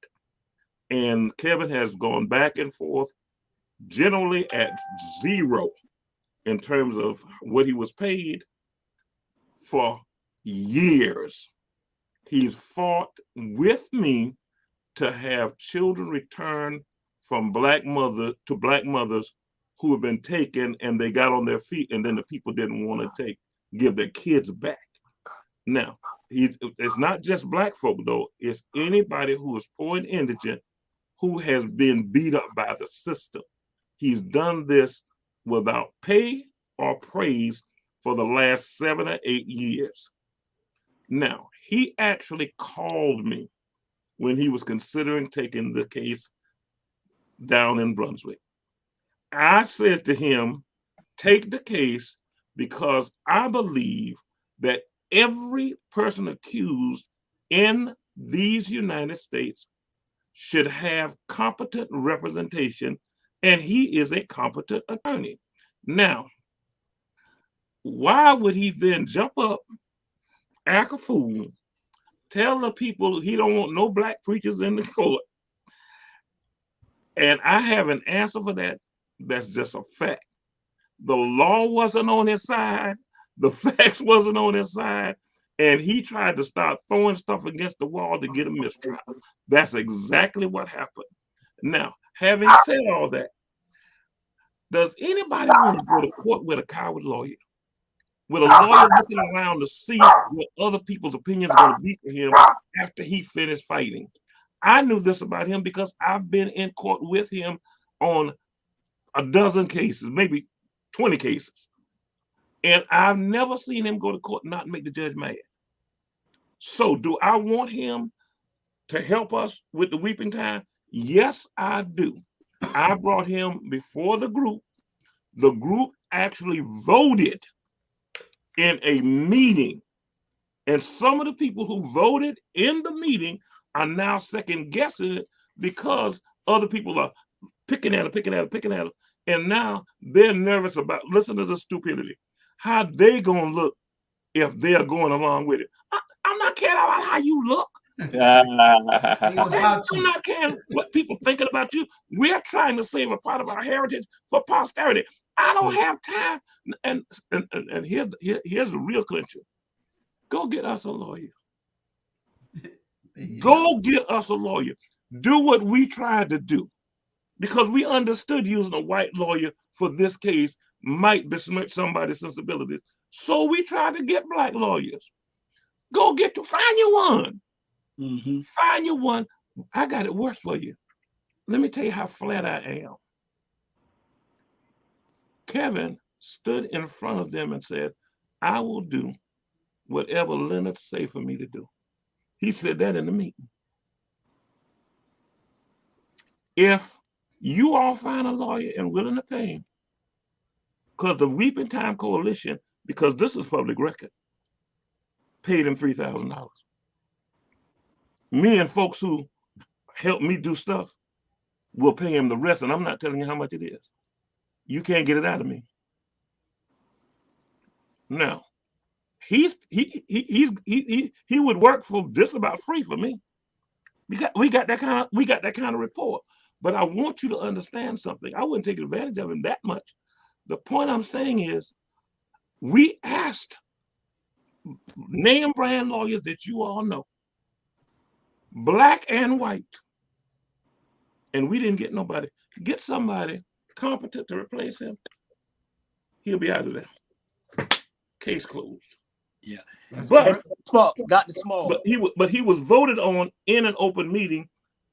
And Kevin has gone back and forth, generally at zero in terms of what he was paid for years. He's fought with me to have children returned from black mothers who have been taken and they got on their feet and then the people didn't want to give their kids back. Now, it's not just black folk though, it's anybody who is poor and indigent who has been beat up by the system. He's done this without pay or praise for the last 7 or 8 years. Now, he actually called me when he was considering taking the case down in Brunswick. I said to him, take the case because I believe that every person accused in these United States should have competent representation, and he is a competent attorney. Now, why would he then jump up, act a fool, tell the people he don't want no black preachers in the court? And I have an answer for that. That's just a fact. The law wasn't on his side. The facts wasn't on his side. And he tried to start throwing stuff against the wall to get a mistrial. That's exactly what happened. Now, having said all that, does anybody want to go to court with a coward lawyer? With a lawyer looking around to see what other people's opinions are going to be for him after he finished fighting? I knew this about him because I've been in court with him on a dozen cases, maybe 20 cases. And I've never seen him go to court and not make the judge mad. So do I want him to help us with the weeping time? Yes, I do. I brought him before the group. The group actually voted in a meeting. And some of the people who voted in the meeting are now second guessing it because other people are picking at him. And now they're nervous about, listen to the stupidity, how they gonna look if they're going along with it. I'm not caring about how you look. I'm not caring what people thinking about you. We're trying to save a part of our heritage for posterity. I don't have time. And here's the real clincher. Go get us a lawyer. Go get us a lawyer. Do what we tried to do. Because we understood using a white lawyer for this case might besmirch somebody's sensibilities. So we tried to get black lawyers. Find you one. Mm-hmm. Find you one. I got it worse for you. Let me tell you how flat I am. Kevin stood in front of them and said, I will do whatever Leonard say for me to do. He said that in the meeting. If you all find a lawyer and willing to pay him, because the Weeping Time Coalition, because this is public record, paid him $3,000. Me and folks who help me do stuff will pay him the rest, and I'm not telling you how much it is. You can't get it out of me. Now, he would work for just about free for me. We got that kind of report. But I want you to understand something. I wouldn't take advantage of him that much. The point I'm saying is, we asked name brand lawyers that you all know, black and white, and we didn't get nobody. Get somebody competent to replace him. He'll be out of there. Case closed. Yeah. But Dr. Small. But he was voted on in an open meeting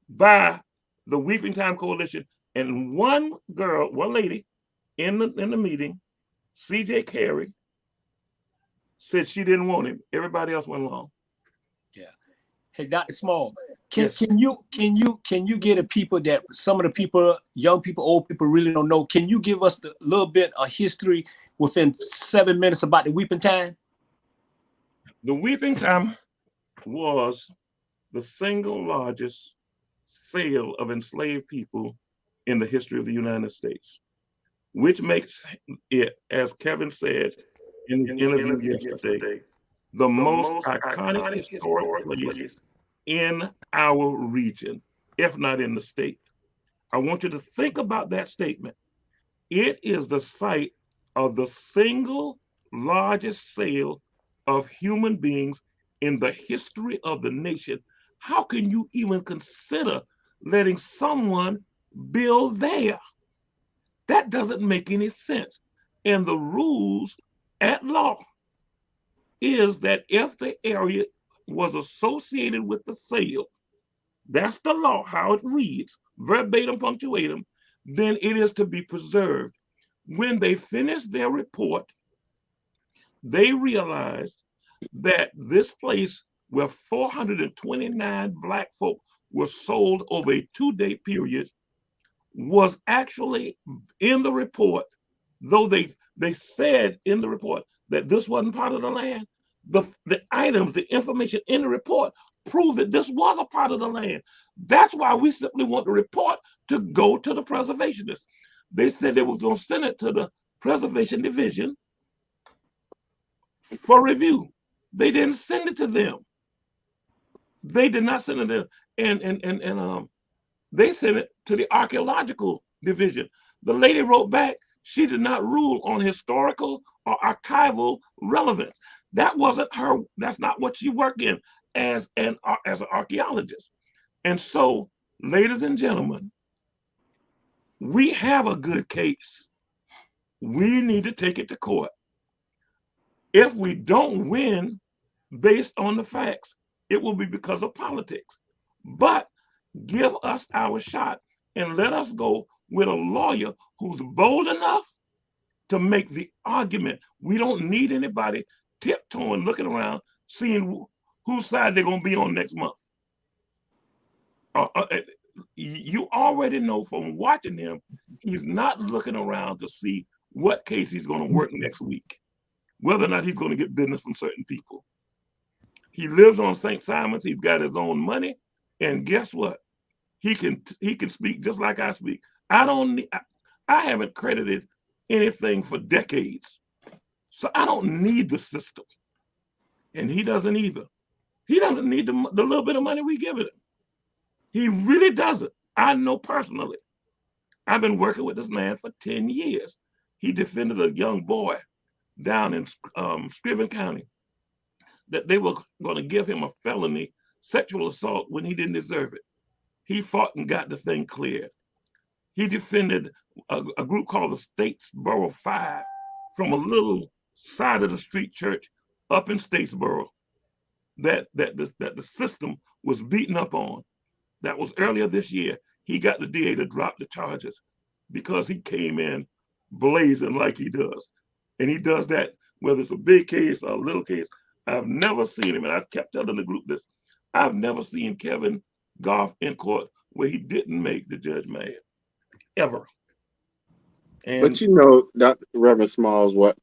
by the Weeping Time Coalition, and one lady in the meeting, C.J. Carey, said she didn't want him. Everybody else went along. Yeah. Hey, Dr. Small, Yes. can you get a people that some of the people, young people, old people really don't know? Can you give us a little bit of history within 7 minutes about the Weeping Time? The Weeping Time was the single largest sale of enslaved people in the history of the United States, which makes it, as Kevin said in his interview yesterday, the most iconic historic place in our region, if not in the state. I want you to think about that statement. It is the site of the single largest sale of human beings in the history of the nation. How can you even consider letting someone build there? That doesn't make any sense. And the rules at law is that if the area was associated with the sale, that's the law, how it reads, verbatim punctuatum, then it is to be preserved. When they finished their report, they realized that this place where 429 Black folk were sold over a 2-day period was actually in the report, though they said in the report that this wasn't part of the land, the items, the information in the report proved that this was a part of the land. That's why we simply want the report to go to the preservationists. They said they were going to send it to the Preservation Division for review. They didn't send it to them. They did not send it to them. And they sent it to the Archaeological Division. The lady wrote back, she did not rule on historical or archival relevance. That wasn't her, that's not what she worked in as an archaeologist. And so, ladies and gentlemen, we have a good case. We need to take it to court. If we don't win based on the facts, it will be because of politics. But give us our shot and let us go with a lawyer who's bold enough to make the argument. We don't need anybody tiptoeing, looking around, seeing whose side they're going to be on next month. You already know from watching him, he's not looking around to see what case he's going to work next week, whether or not he's going to get business from certain people. He lives on St. Simon's. He's got his own money. And guess what? He can speak just like I speak. I haven't credited anything for decades. So I don't need the system. And he doesn't either. He doesn't need the little bit of money we give him. He really doesn't. I know personally. I've been working with this man for 10 years. He defended a young boy down in Scriven County that they were going to give him a felony sexual assault when he didn't deserve it. He fought and got the thing cleared. He defended a group called the Statesboro Five from a little side of the street church up in Statesboro that the system was beaten up on. That was earlier this year. He got the DA to drop the charges because he came in blazing like he does. And he does that whether it's a big case or a little case. I've never seen him, and I've kept telling the group this, I've never seen Kevin Goff in court where he didn't make the judge mad, ever. And, but you know, Dr. Reverend Smalls, what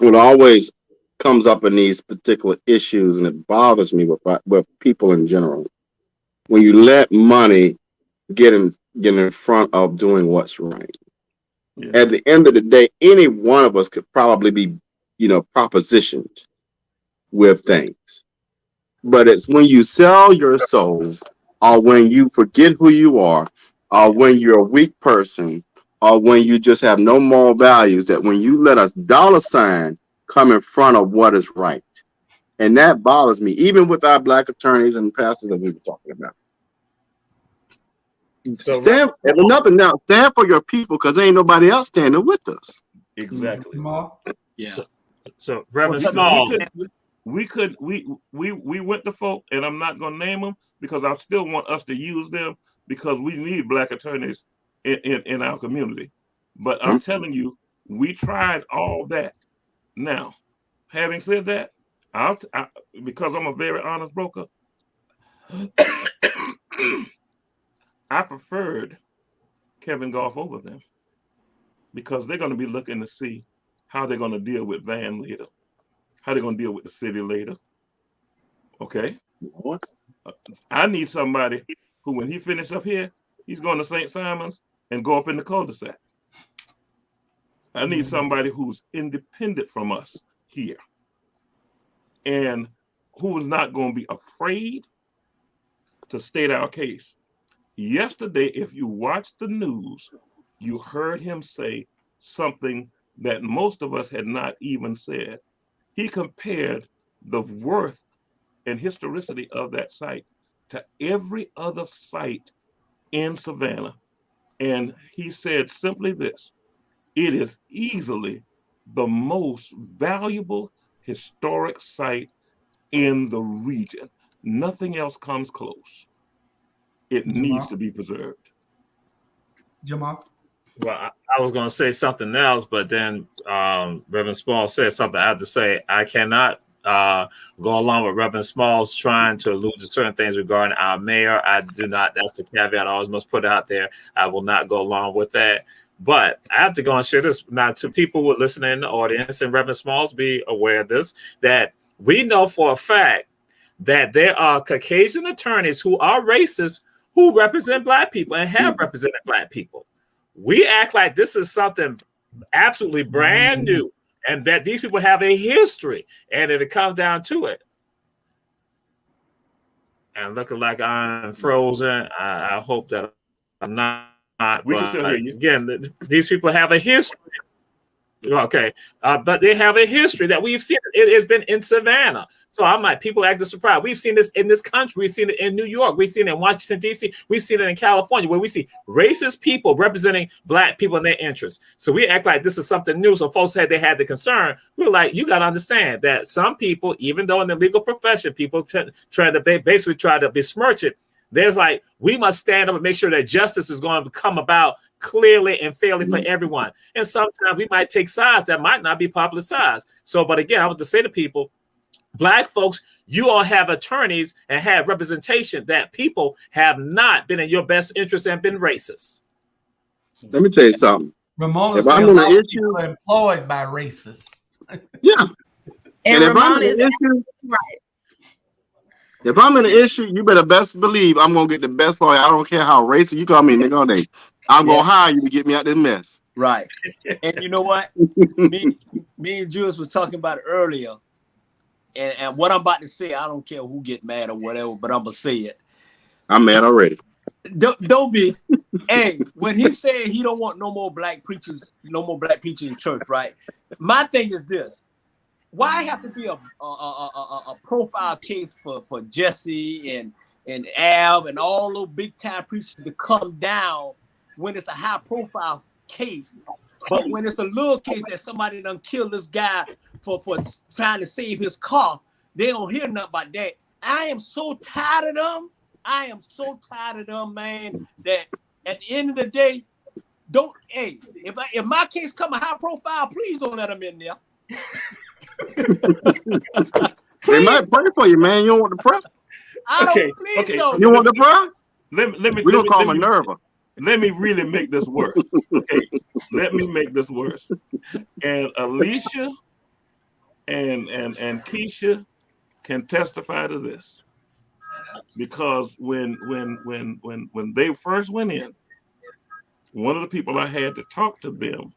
always comes up in these particular issues, and it bothers me with people in general, when you let money get in front of doing what's right. Yeah. At the end of the day, any one of us could probably be, propositioned with things. But it's when you sell your soul, or when you forget who you are, or when you're a weak person, or when you just have no moral values, that when you let a dollar sign come in front of what is right. And that bothers me, even with our black attorneys and pastors that we were talking about. So stand, if nothing now, stand for your people, because there ain't nobody else standing with us. Exactly. Yeah. So Reverend Small, we went to folk, and I'm not gonna name them because I still want us to use them because we need black attorneys in our community. But I'm telling you, we tried all that. Now, having said that, because I'm a very honest broker, I preferred Kevin Goff over them because they're going to be looking to see how they're going to deal with Van later, how they're going to deal with the city later. Okay? I need somebody who, when he finishes up here, he's going to St. Simon's and go up in the cul-de-sac. I need somebody who's independent from us here and who is not going to be afraid to state our case. Yesterday, if you watched the news, you heard him say something that most of us had not even said. He compared the worth and historicity of that site to every other site in Savannah. And he said simply this: it is easily the most valuable historic site in the region. Nothing else comes close. It needs to be preserved. Jamal? Well, I was going to say something else, but then Reverend Small said something. I have to say I cannot go along with Reverend Small's trying to allude to certain things regarding our mayor. I do not. That's the caveat I always must put out there. I will not go along with that. But I have to go and share this now to people who are listening in the audience, and Reverend Smalls be aware of this, that we know for a fact that there are Caucasian attorneys who are racist who represent black people and have represented black people. We act like this is something absolutely brand new and that these people have a history, and if it comes down to it, and looking like I'm frozen, I hope that I'm not. We can still hear you. Again, these people have a history. Okay, but they have a history that we've seen. It has been in Savannah. So I'm like, people acting surprised. We've seen this in this country. We've seen it in New York. We've seen it in Washington, D.C. We've seen it in California, where we see racist people representing black people and their interests. So we act like this is something new. So folks they had the concern. We're like, you got to understand that some people, even though in the legal profession, people try to basically try to besmirch it. There's like, we must stand up and make sure that justice is going to come about clearly and fairly for everyone. And sometimes we might take sides that might not be popular sides. So, but again, I want to say to people, black folks, you all have attorneys and have representation that people have not been in your best interest and been racist. Let me tell you something. Ramona said a lot of people are employed by racists. Yeah. And Ramona is right. If I'm in an issue, you better best believe I'm gonna get the best lawyer. I don't care how racist you call me, nigga all day. I'm gonna hire you to get me out of this mess. Right. And you know what? me and Jules were talking about it earlier. And what I'm about to say, I don't care who get mad or whatever, but I'm gonna say it. I'm mad already. Don't be. Hey, when he said he don't want no more black preachers in church, right? My thing is this: why have to be a profile case for Jesse and Al and all those big time preachers to come down when it's a high profile case, but when it's a little case that somebody done killed this guy for trying to save his car, they don't hear nothing about that. I am so tired of them. I am so tired of them, man, that at the end of the day, if my case come a high profile, please don't let them in there. They might pray for you, man. You don't want the prayer? Okay. You want the prayer? Let me. We don't call Minerva. Let me really make this worse. Okay, let me make this worse. And Alicia and Keisha can testify to this, because when they first went in, one of the people I had to talk to them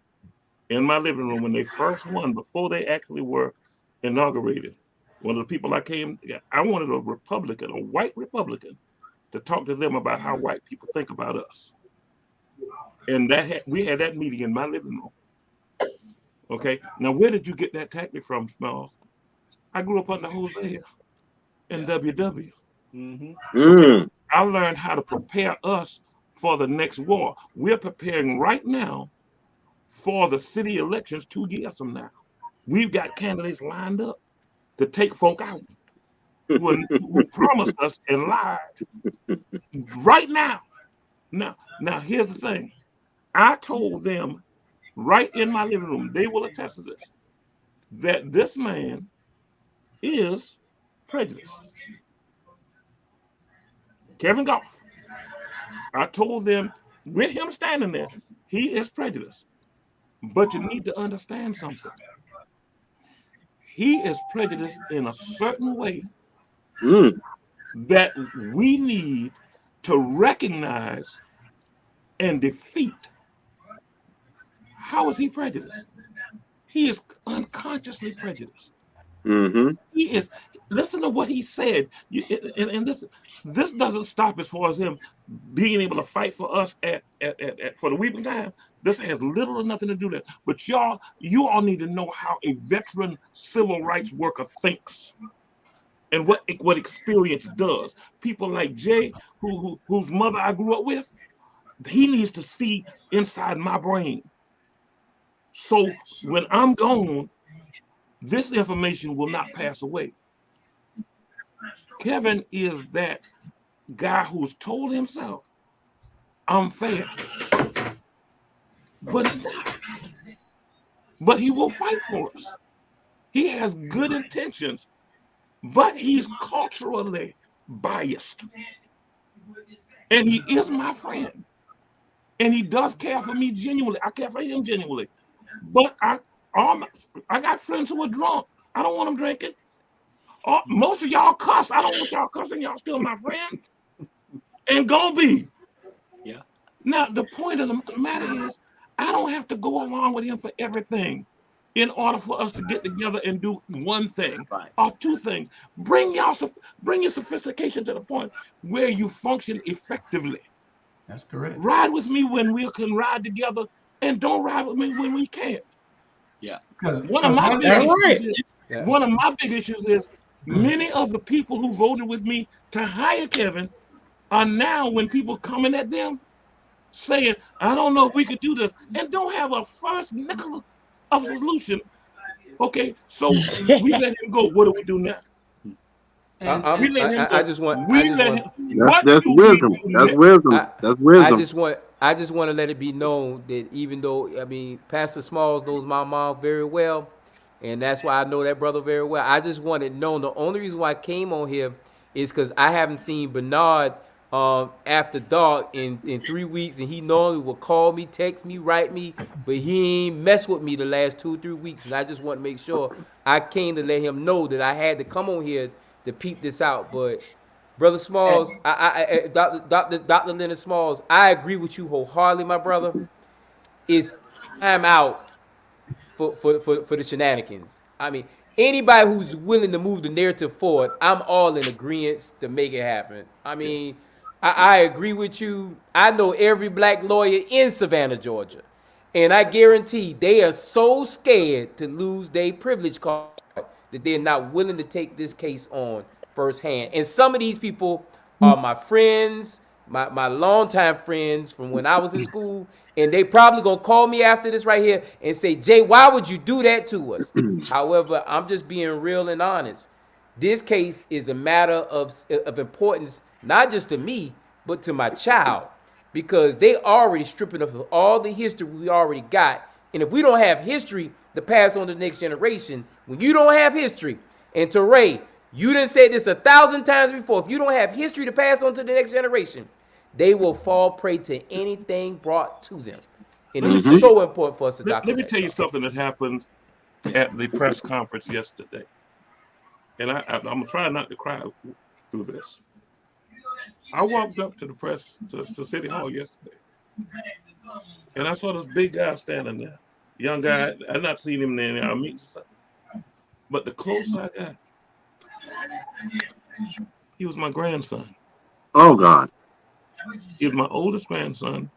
in my living room when they first won, before they actually were inaugurated, one of the people I wanted a Republican, a white Republican, to talk to them about how white people think about us. And we had that meeting in my living room. Okay. Now, where did you get that tactic from, Smalls? I grew up under Hosea and WW. Okay. I learned how to prepare us for the next war. We're preparing right now for the city elections 2 years from now. We've got candidates lined up to take folk out who promised us and lied right now. Now, here's the thing. I told them right in my living room, they will attest to this, that this man is prejudiced. Kevin Goff. I told them with him standing there, he is prejudiced. But you need to understand something. He is prejudiced in a certain way that we need to recognize and defeat. How is he prejudiced? He is unconsciously prejudiced. He is. Listen to what he said, and this doesn't stop as far as him being able to fight for us for the weeping time. This has little or nothing to do with it. But you all need to know how a veteran civil rights worker thinks and what experience does. People like Jay, whose mother I grew up with, he needs to see inside my brain. So when I'm gone, this information will not pass away. Kevin is that guy who's told himself, I'm fair. But he's not. But he will fight for us. He has good intentions, but he's culturally biased. And he is my friend. And he does care for me genuinely. I care for him genuinely. But I got friends who are drunk. I don't want them drinking. Most of y'all cuss. I don't want y'all cussing. Y'all still my friends. And gonna be. Yeah. Now, the point of the matter is, I don't have to go along with him for everything in order for us to get together and do one thing or two things. Bring your sophistication to the point where you function effectively. That's correct. Ride with me when we can ride together, and don't ride with me when we can't. Yeah. Because one of my big issues is many of the people who voted with me to hire Kevin are now, when people coming at them, saying, I don't know if we could do this, and don't have a first nickel of solution. Okay, so we let him go. What do we do now? That's wisdom. That's wisdom. I just want to let it be known that even though, I mean, Pastor Smalls knows my mom very well, and that's why I know that brother very well. I just wanted known the only reason why I came on here is because I haven't seen Bernard after dark in 3 weeks, and he normally will call me, text me, write me, but he ain't mess with me the last 2 or 3 weeks, and I just want to make sure I came to let him know that I had to come on here to peep this out. But Brother Smalls, Dr. Leonard Smalls, I agree with you wholeheartedly, my brother. It's time out for the shenanigans. I mean, anybody who's willing to move the narrative forward, I'm all in agreement to make it happen. I mean, I agree with you. I know every black lawyer in Savannah, Georgia, and I guarantee they are so scared to lose their privilege card that they're not willing to take this case on firsthand. And some of these people are my friends, my longtime friends from when I was in school, and they probably gonna call me after this right here and say, Jay, why would you do that to us? However, I'm just being real and honest. This case is a matter of importance, not just to me, but to my child, because they already stripping us of all the history we already got. And if we don't have history to pass on to the next generation, when you don't have history, and to Ray, you done said this 1,000 times before, if you don't have history to pass on to the next generation, they will fall prey to anything brought to them. And it's so important for us to document. Let me tell you something that happened at the press conference yesterday. And I'm going to try not to cry through this. I walked up to the press, to City Hall yesterday, and I saw this big guy standing there. Young guy, I've not seen him in our meetings. But the closer I got, he was my grandson. Oh, God. He's my oldest grandson.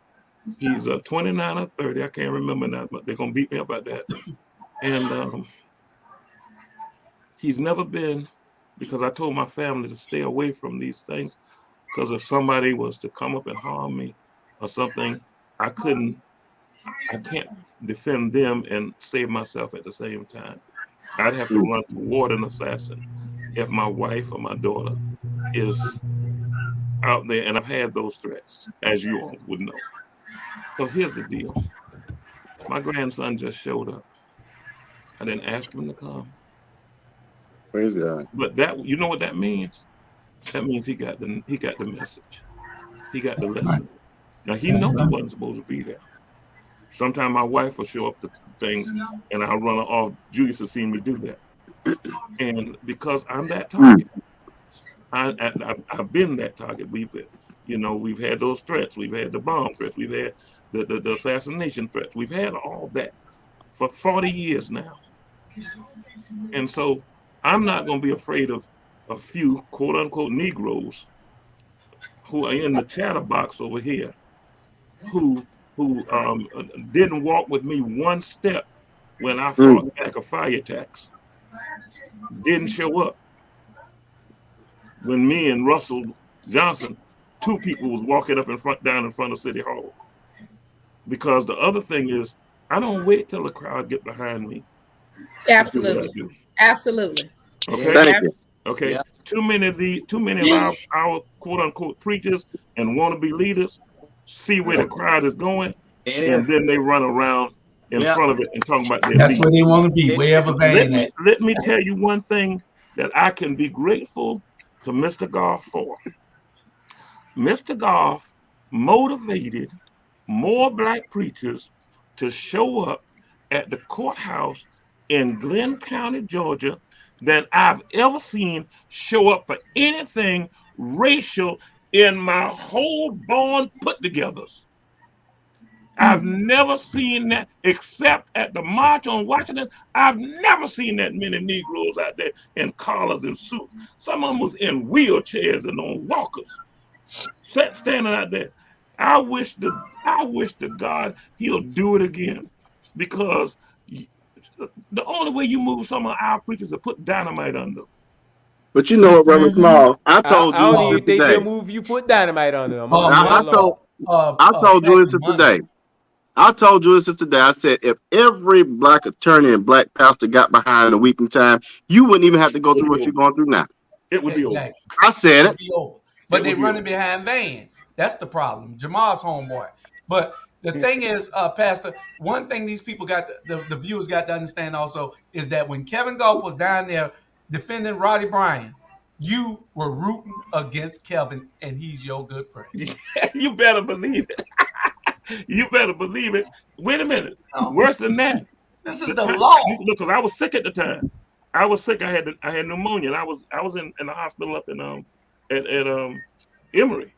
He's 29 or 30. I can't remember now, but they're going to beat me up about that. And he's never been, because I told my family to stay away from these things, because if somebody was to come up and harm me or something, I can't defend them and save myself at the same time. I'd have to run toward an assassin if my wife or my daughter is out there, and I've had those threats, as you all would know. So here's the deal. My grandson just showed up. I didn't ask him to come. Praise God. But that, you know what that means? That means he got the message. He got the lesson. Now he know he wasn't supposed to be there. Sometimes my wife will show up to things and I'll run her off. Julius has seen me do that. And because I'm that target, I've been that target. We've had those threats. We've had the bomb threats. We've had the assassination threats. We've had all that for 40 years now. And so I'm not going to be afraid of a few quote unquote Negroes who are in the chatter box over here who didn't walk with me one step when I fought back a fire attacks. Didn't show up. When me and Russell Johnson, two people was walking up down in front of City Hall. Because the other thing is, I don't wait till the crowd get behind me. Absolutely. Absolutely. Okay. Thank you. Okay. Yeah. Too many of our quote unquote preachers and wannabe leaders see where the crowd is going, and then they run around in front of it and talk about their That's where they want to be, wherever they at. Let me tell you one thing that I can be grateful to Mr. Goff for. Mr. Goff motivated more black preachers to show up at the courthouse in Glenn County, Georgia, than I've ever seen show up for anything racial in my whole born put-togethers. I've never seen that, except at the March on Washington. I've never seen that many Negroes out there in collars and suits. Some of them was in wheelchairs and on walkers, standing out there. I wish to God he'll do it again, because the only way you move some of our preachers is to put dynamite under them. But you know what, Reverend Small? I told I don't Julius even think today. they'll move you put dynamite on them. I told Julius today. I told Julius today. I said, if every black attorney and black pastor got behind a week in time, you wouldn't even have to go through what you're going through now. It would be over. I said it. But they running behind Van. That's the problem. Jamal's homeboy. But the thing is, Pastor, one thing these people got, the viewers got to understand also, is that when Kevin Goff was down there defending Roddy Bryan, you were rooting against Kevin, and he's your good friend. You better believe it. You better believe it. Wait a minute. Worse than that. This is the law. Look, because I was sick at the time. I was sick. I had pneumonia. And I was in the hospital up in at Emory.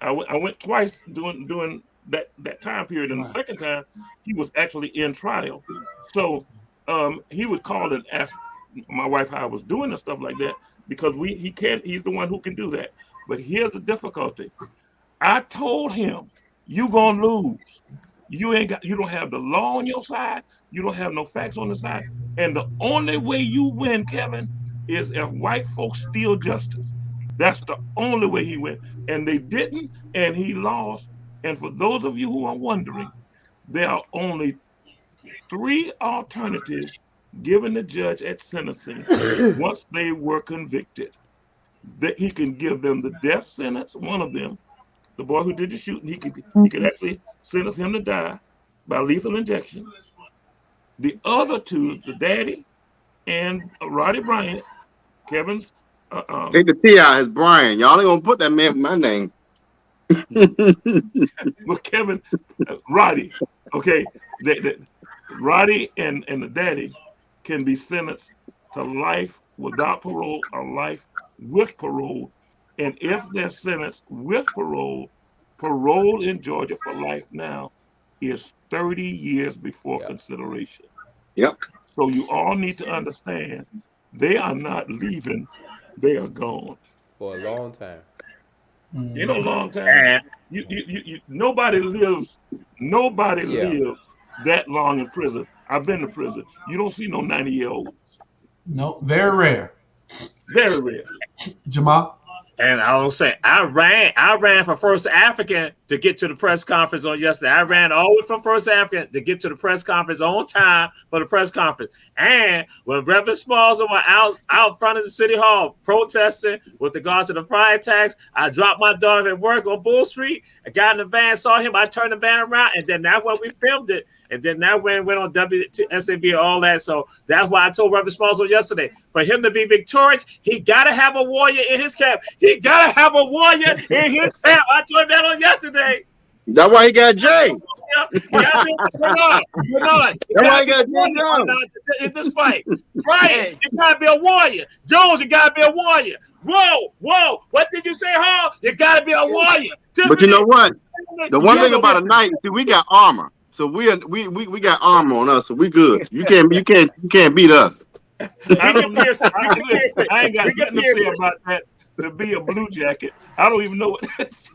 I went twice during that time period, and the second time he was actually in trial. So he would call and ask my wife how I was doing and stuff like that, because he's the one who can do that. But here's the difficulty. I told him, you gonna lose. You don't have the law on your side. You don't have no facts on the side. And the only way you win, Kevin, is if white folks steal justice. That's the only way he went. And they didn't, and he lost. And for those of you who are wondering, there are only 3 alternatives given the judge at sentencing once they were convicted. That he can give them the death sentence, one of them, the boy who did the shooting, he could actually sentence him to die by lethal injection. The other 2, the daddy and Roddy Bryant, Kevin's. Take the T out, it's Brian. Y'all ain't gonna put that man with my name. Well, Kevin, Roddy, okay, Roddy and the daddy can be sentenced to life without parole or life with parole. And if they're sentenced with parole in Georgia for life now is 30 years before consideration. Yep. So you all need to understand, they are not leaving, they are gone. For a long time. You know, a long time. Nobody lives that long in prison. I've been to prison. You don't see no 90-year-olds. No, very rare. Very rare. Jamal? And I was saying, I ran for First African to get to the press conference on yesterday. I ran all the way from First African to get to the press conference on time for the press conference. And when Reverend Smalls were out front of the city hall protesting with regard to the fire tax, I dropped my daughter at work on Bull Street. I got in the van, saw him. I turned the van around, and then that's when we filmed it. And then that went on WSAB and all that. So that's why I told Reverend Smalls yesterday, for him to be victorious, he got to have a warrior in his camp. He got to have a warrior in his camp. I told him that on yesterday. That's why he got Jay. Bernard. That's why he got Jay in this fight. Right. You got to be a warrior. Jones, you got to be a warrior. Whoa. What did you say, Hall? You got to be a warrior. But you know what? The one thing about a knight, see, we got armor. So we got armor on us, so we good. You can't beat us. I ain't got nothing to say about that. To be a blue jacket, I don't even know what that is.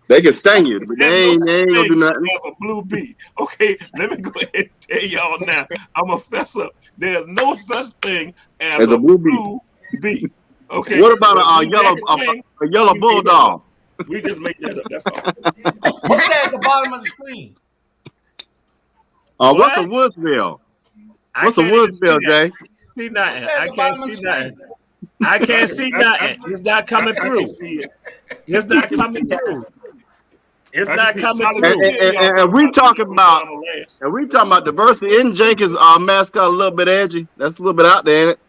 They can sting you, but they ain't gonna do nothing. As a blue bee. Okay, let me go ahead and tell y'all now. I'm a fess up. There's no such thing as a blue bee. Okay. What about a yellow bulldog? We just make that up. That's all. What's that at the bottom of the screen? What's a Woodsville? What's a Woodsville, Jay? See nothing. I can't see nothing. I can't see nothing. It's not coming through. It's not coming through. It's not coming through. And we talking about diversity. Isn't Jenkins mascot a little bit edgy? That's a little bit out there, ain't it?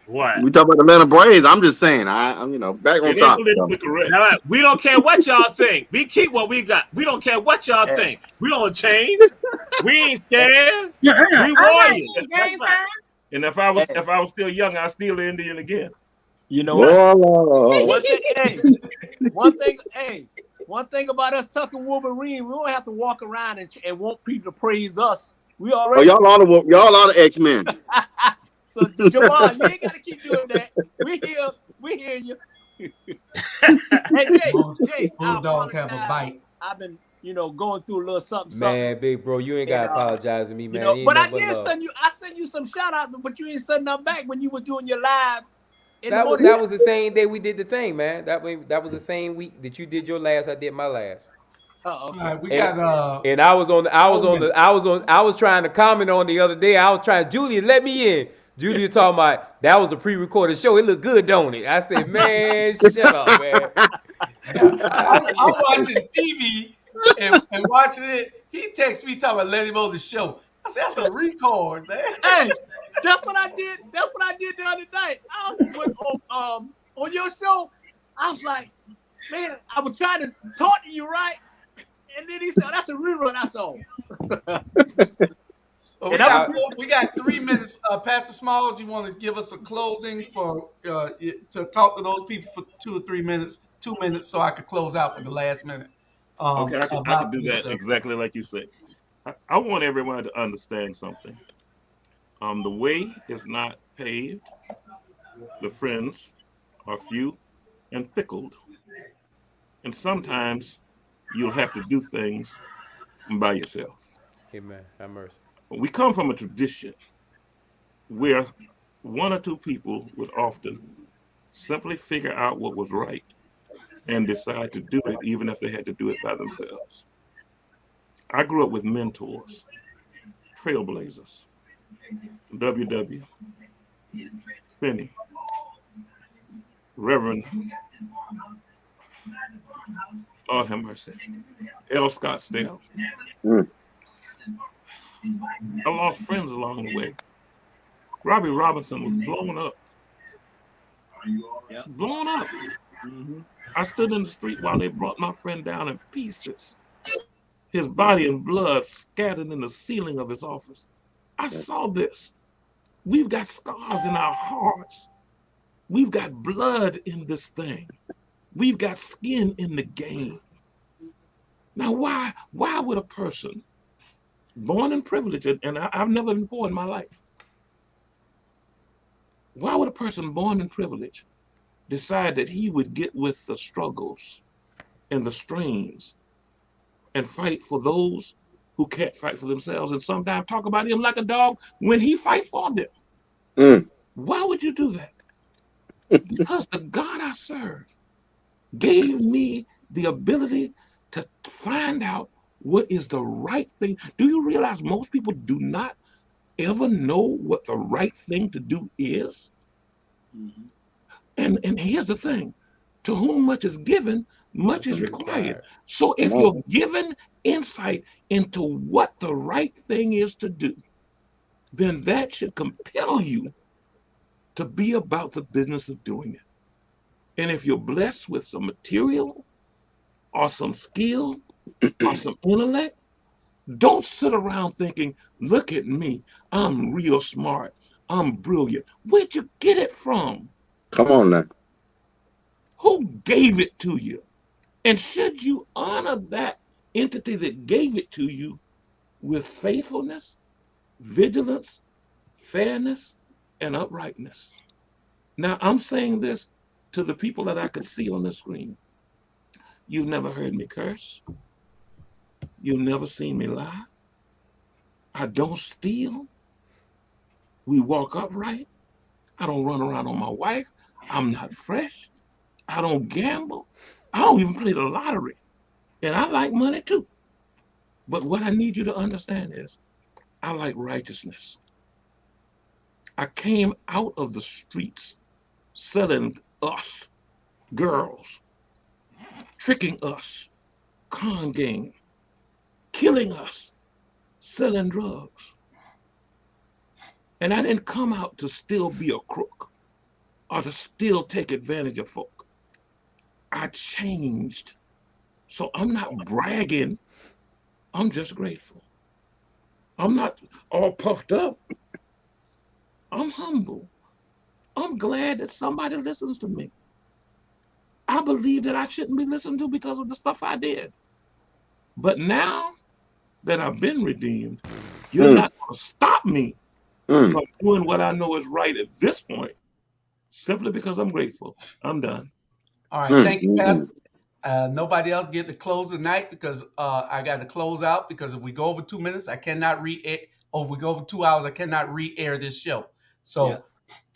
What? We talk about Atlanta Braves. I'm just saying. I'm back on top. Right. We don't care what y'all think. We keep what we got. We don't care what y'all think. We don't change. We ain't scared. We warriors. And if I was still young, I'd steal the Indian again. You know what? One thing about us Tucker Wolverine, we don't have to walk around and want people to praise us. We already. Y'all are the X-Men. So Jamal, you ain't gotta keep doing that. We hear you. Hey Jay, Bulldogs have a bite. I've been, going through a little something. Man, big bro, you ain't gotta apologize to me, man. But I did send you some shout out, but you ain't sending them back when you were doing your live. That was the same day we did the thing, man. That was the same week that you did your last. I did my last. Right, we got and I was trying to comment on the other day. I was trying, Julia, let me in. Julia talking about that was a pre-recorded show. It looked good, don't it? I said, man, shut up, man. I'm watching TV and watching it. He texts me talking about let him on the show. I said, that's a record, man. Hey, that's what I did. That's what I did the other night. I was on your show. I was like, man, I was trying to talk to you, right? And then he said, that's a rerun. I saw. We got 3 minutes. Pastor Smalls, you want to give us a closing for to talk to those people for 2 or 3 minutes, 2 minutes, so I could close out with the last minute. Okay, I can do that exactly like you said. I want everyone to understand something. The way is not paved. The friends are few and fickle. And sometimes you'll have to do things by yourself. Amen. Have mercy. We come from a tradition where 1 or 2 people would often simply figure out what was right and decide to do it, even if they had to do it by themselves. I grew up with mentors, trailblazers, W.W., Finney, Reverend, Lord have mercy, L. Scottsdale. I lost friends along the way. Robbie Robinson was blown up. Blown up. Mm-hmm. I stood in the street while they brought my friend down in pieces. His body and blood scattered in the ceiling of his office. I saw this. We've got scars in our hearts. We've got blood in this thing. We've got skin in the game. Now, why would a person born in privilege, and I've never been poor in my life, why would a person born in privilege decide that he would get with the struggles and the strains and fight for those who can't fight for themselves, and sometimes talk about him like a dog when he fight for them. Why would you do that? Because the God I serve gave me the ability to find out what is the right thing. Do you realize most people do not ever know what the right thing to do is? And here's the thing. To whom much is given, much is required. So if you're given insight into what the right thing is to do, then that should compel you to be about the business of doing it. And if you're blessed with some material or some skill or some intellect, don't sit around thinking, look at me, I'm real smart, I'm brilliant. Where'd you get it from? Come on now. Who gave it to you? And should you honor that entity that gave it to you with faithfulness, vigilance, fairness, and uprightness? Now, I'm saying this to the people that I could see on the screen. You've never heard me curse. You've never seen me lie. I don't steal. We walk upright. I don't run around on my wife. I'm not fresh. I don't gamble. I don't even play the lottery. And I like money too. But what I need you to understand is I like righteousness. I came out of the streets selling us, girls, tricking us, con game, killing us, selling drugs. And I didn't come out to still be a crook or to still take advantage of folk. I changed. So I'm not bragging. I'm just grateful. I'm not all puffed up. I'm humble. I'm glad that somebody listens to me. I believe that I shouldn't be listened to because of the stuff I did. But now that I've been redeemed, you're not going to stop me from doing what I know is right at this point, simply because I'm grateful. I'm done. All right. Thank you, Pastor. Nobody else get to close tonight because I got to close out because if we go over 2 minutes, I cannot re-air. Or if we go over 2 hours, I cannot re-air this show. So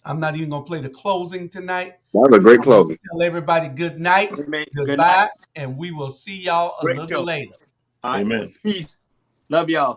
I'm not even going to play the closing tonight. That was a great closing. Tell everybody good night, goodbye, and we will see y'all a little later. All right. Amen. Peace. Love y'all.